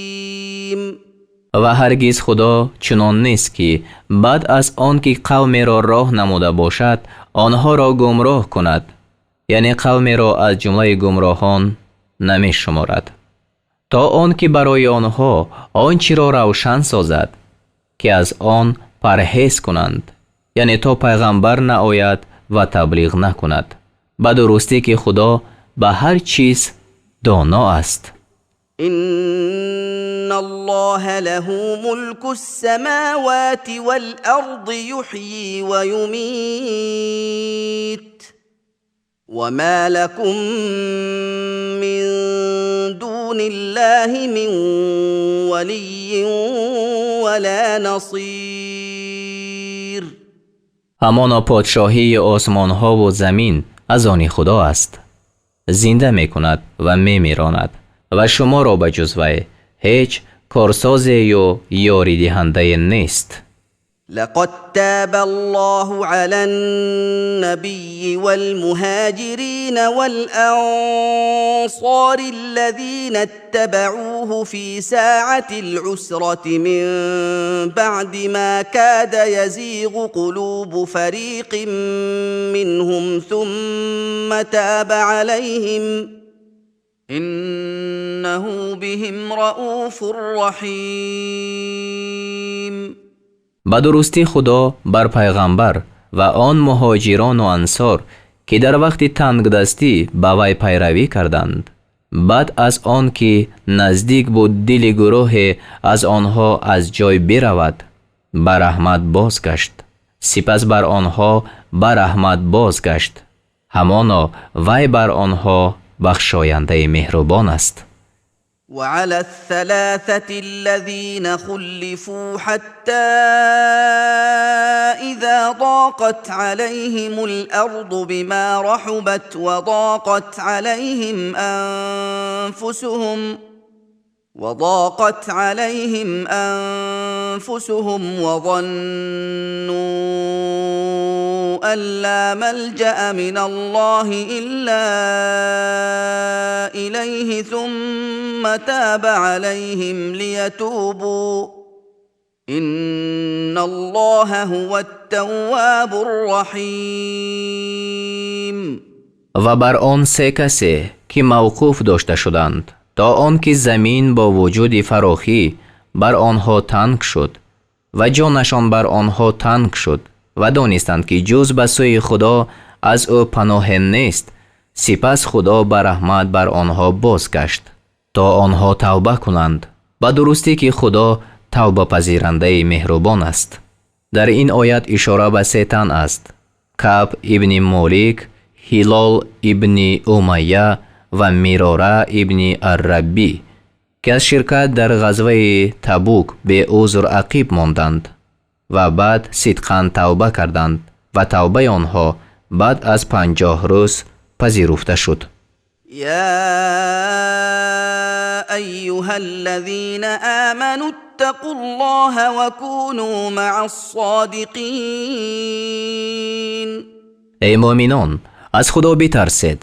و هرگز خدا چنان نیست که بعد از آن که قومی را راه نموده باشد آنها را گمراه کند، یعنی قومی را از جمله گمراهان نمی شمارد، تا آن که برای آنها آنچه را روشن سازد که از آن پرهیز کنند، یعنی تا پیغمبر نآید و تبلیغ نکند، به درستی که خدا به هر چیز دانا است. إن الله له ملك السماوات والأرض يحيي ويميت وما لكم من دون الله من ولي ولا نصير. همانا پادشاهی آسمان ها و زمین از آن خدا است، زنده می کند و می میراند و شما را به جز وی هیچ کارساز یا یاری دهنده نیست. لقد تاب الله على النبي والمهاجرين والأنصار الذين اتبعوه في ساعة العسرة من بعد ما كاد يزيغ قلوب فريق منهم ثم تاب عليهم إنه بهم رؤوف رحيم. به درستی خدا بر پیغمبر و آن مهاجران و انصار که در وقت تنگدستی به وی پیروی کردند، بعد از آن که نزدیک بود دل گروه از آنها از جای برود، بر رحمت بازگشت. سپس بر آنها بر رحمت بازگشت. همانا وی بر آنها بخشاینده مهربان است. وعلى الثلاثة الذين خلفوا حتى إذا ضاقت عليهم الأرض بما رحبت وضاقت عليهم أنفسهم وظنوا أن لا ملجأ من الله إلا إليه ثم تاب عليهم ليتوبوا إن الله هو التواب الرحيم. و بر آن سه کسی که موقوف داشته شدند تا آن که زمین با وجود فراخی بر آنها تنگ شد و جانشان بر آنها تنگ شد و دانستند که جز به سوی خدا از او پناه نیست، سپس خدا بر رحمت بر آنها بازگشت تا آنها توبه کنند، به درستی که خدا توبه پذیرنده مهربان است. در این آیت اشاره به سه تن است: کعب ابن مالک، هلال ابن امیه و میراره ابن الربی که از شرکت در غزوه تبوک به عذر عقیب ماندند و بعد صدقاً توبه کردند و توبه آنها بعد از 50 روز پذیرفته شد. يا أيها الذين آمنوا اتقوا الله وكونوا مع الصادقين. ای مؤمنان، از خدا بترسید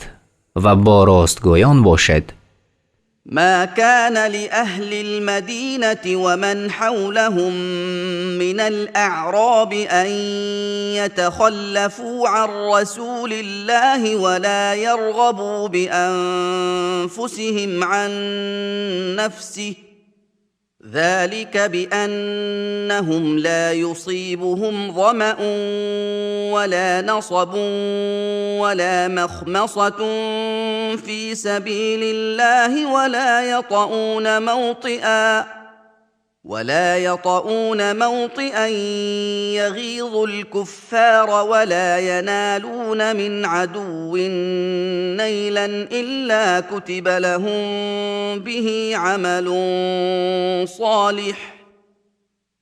و با راستگویان باشید. ما كان لأهل المدينة ومن حولهم من الأعراب أن يتخلفوا عن رسول الله ولا يرغبوا بأنفسهم عن نفسه، ذلك بأنهم لا يصيبهم ظمأ ولا نصب ولا مخمصة في سبيل الله ولا يطؤون موطئا يغيظ الكفار ولا ينالون من عدو نيلا إلا كتب لهم به عمل صالح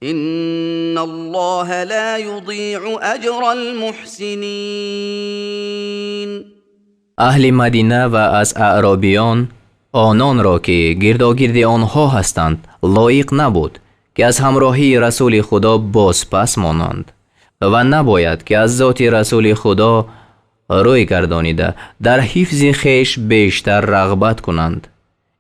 إن الله لا يضيع أجر المحسنين. اهل مدینه و از اعرابیان آنان را که گرداگرد آنها هستند لایق نبود که از همراهی رسول خدا باز پس مانند و نباید که از ذات رسول خدا روی گردانیده در حفظ خویش بیشتر رغبت کنند.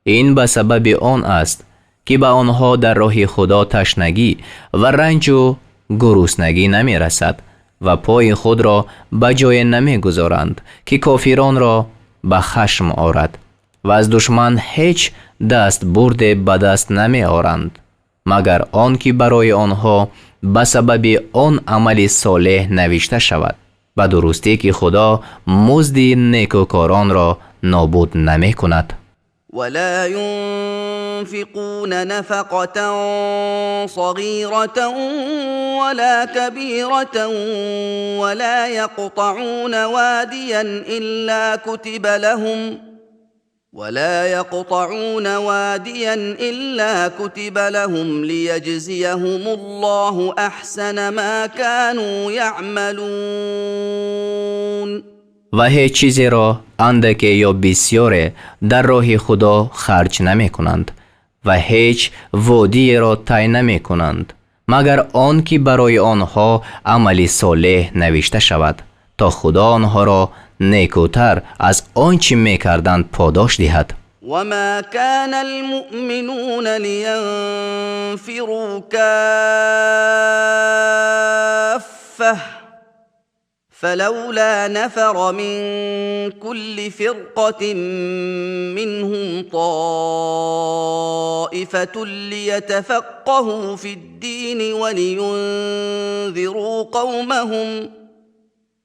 این به سبب آن است که به آنها در راه خدا تشنگی و رنج و گرسنگی نمی رسد و پای خود را به جای نمی گذارند که کافران را به خشم آرد و از دشمن هیچ دست برده به دست نمی آرند مگر آن که برای آنها به سبب آن عمل صالح نوشته شود، به درستی که خدا مزد نیکوکاران را نابود نمی کند. ولا ينفقون نفقة صغيرة ولا كبيرة ولا يقطعون واديا إلا كتب لهم ليجزيهم الله أحسن ما كانوا يعملون. و هیچ چیزی را اندک یا بسیار در راه خدا خرج نمی کنند و هیچ وادی را طی نمی کنند مگر آن که برای آنها عمل صالح نوشته شود تا خدا آنها را نیکوتر از آنچه می کردند پاداش دهد. وما كان المؤمنون لينفروا كافة فلولا نفر من كل فرقة منهم طائفة ليتفقهوا في الدين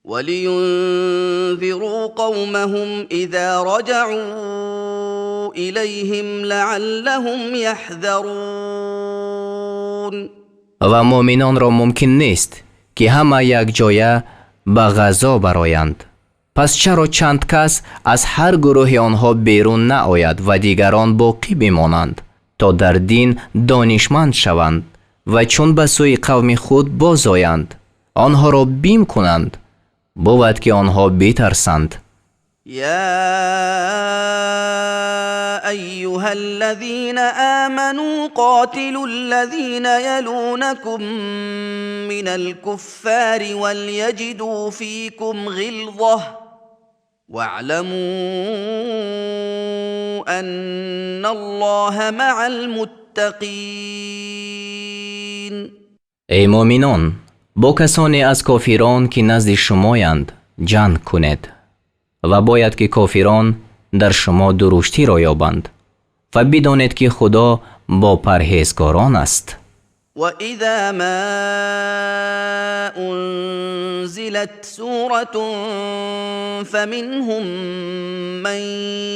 ولينذروا قومهم إذا رجعوا إليهم لعلهم يحذرون. و مؤمنان را ممکن نیست که همه یک جایه به غزا برایند، پس چرا چند کس از هر گروه آنها بیرون نآید و دیگران باقی بمانند تا در دین دانشمند شوند و چون به سوی قوم خود باز آیند آنها را بیم کنند، بود که آنها بترسند. يا أيها الذين آمنوا قاتلوا الذين يلونكم من الكفار وليجدوا فيكم غلظة واعلموا أن الله مع المتقين. ای مؤمنان، با کسانی از کافران که نزد شمایند جنگ کنید و باید که کافران در شما درشتی را یابند و بدانید که خدا با پرهیزکاران است. وإذا ما أنزلت سورة فمنهم من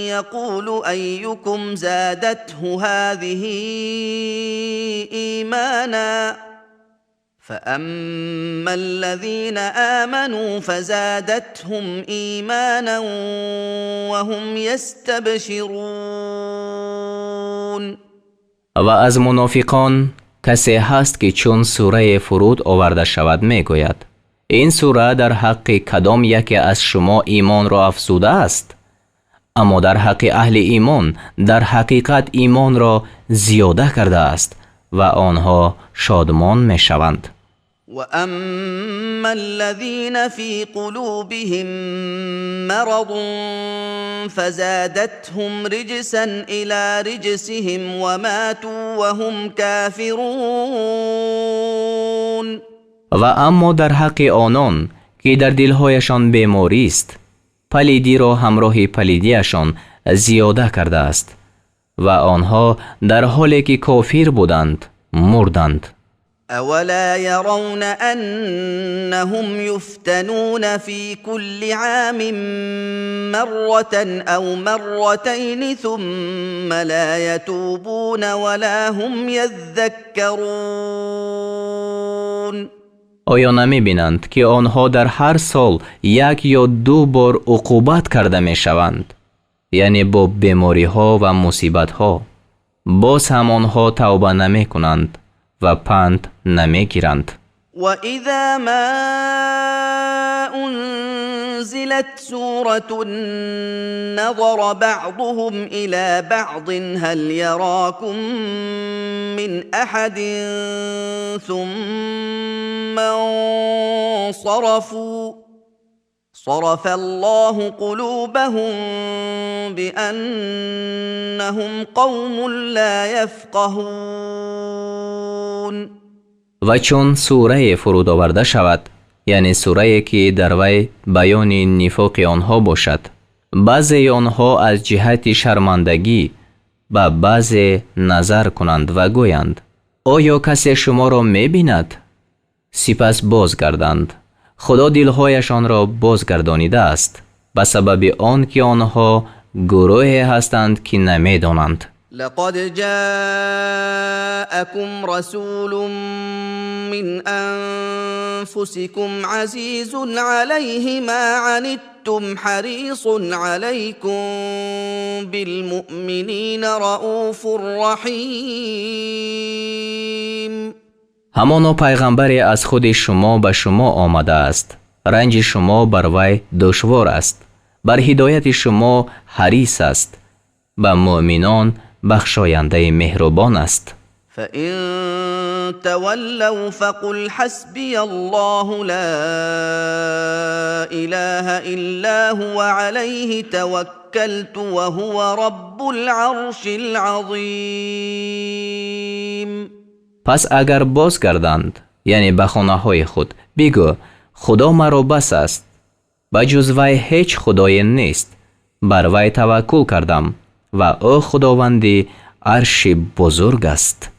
يقول أيكم زادته هذه إيمانا فأما الذين آمنوا فزادتهم إيمانا وهم يستبشرون. و از منافقان کسی هست که چون سوره فرود آورده شود می گوید این سوره در حق کدام یکی از شما ایمان را افزوده است؟ اما در حق اهل ایمان در حقیقت ایمان را زیاده کرده است و آنها شادمان می شوند. واما الذين في قلوبهم مرض فزادتهم رجسا الى رجسهم وماتوا وهم كافرون. و اما در حق آنان که در دلهایشان بیماری است، پلیدی را همراه پلیدیشان زیاده کرده است و آنها در حالی که کافر بودند مردند. اولا يرون انهم يفتنون في كل عام مرة او مرتين ثم لا يتوبون ولا هم يذكرون. آیا نمی بینند که آنها در هر سال یک یا دو بار عقوبت کرده می شوند، یعنی با بیماری ها و مصیبت ها، باز هم آنها توبه نمی کنند و پند نمی گیرند. وَإِذَا مَا أُنزِلَتْ سُورَةٌ نَظَرَ بَعْضُهُمْ إِلَى بَعْضٍ هَلْ يَرَاكُمْ مِنْ أَحَدٍ ثُمَّ انصَرَفُوا صَرَفَ اللَّهُ قُلُوبَهُم بِأَنَّهُمْ قَوْمٌ لَا يَفْقَهُونَ. و چون سوره فرود آورده شود، یعنی سوره که در وی بیان نفاق آنها باشد، بعضی آنها از جهت شرمندگی به بعضی نظر کنند و گویند آیا کسی شما را می بیند؟ سپس بازگردند. خدا دلهایشان را بازگردانیده است به سبب آن که آنها گروهی هستند که نمی دانند. لقد جاءكم رسول من أنفسكم عزيز عليه ما عنتم حريص عليكم بالمؤمنين رؤوف رحيم. همانا پیغمبری از خود شما به شما آمده است، رنج شما بر وی دشوار است، بر هدایت شما حریص است، به مؤمنان بخشاینده مهربان است. فَإِن تَوَلَّوْا فَقُلْ حَسْبِيَ اللَّهُ لَا إِلَهَ إِلَّا هُوَ عَلَيْهِ تَوَكَّلْتُ وَهُوَ رَبُّ الْعَرْشِ الْعَظِيمِ. پس اگر بازگردند، یعنی به خانه های خود، بگو خدا مرا بس است، بجز وی هیچ خدای نیست، بر وی توکل کردم و او خداوند عرش بزرگ است.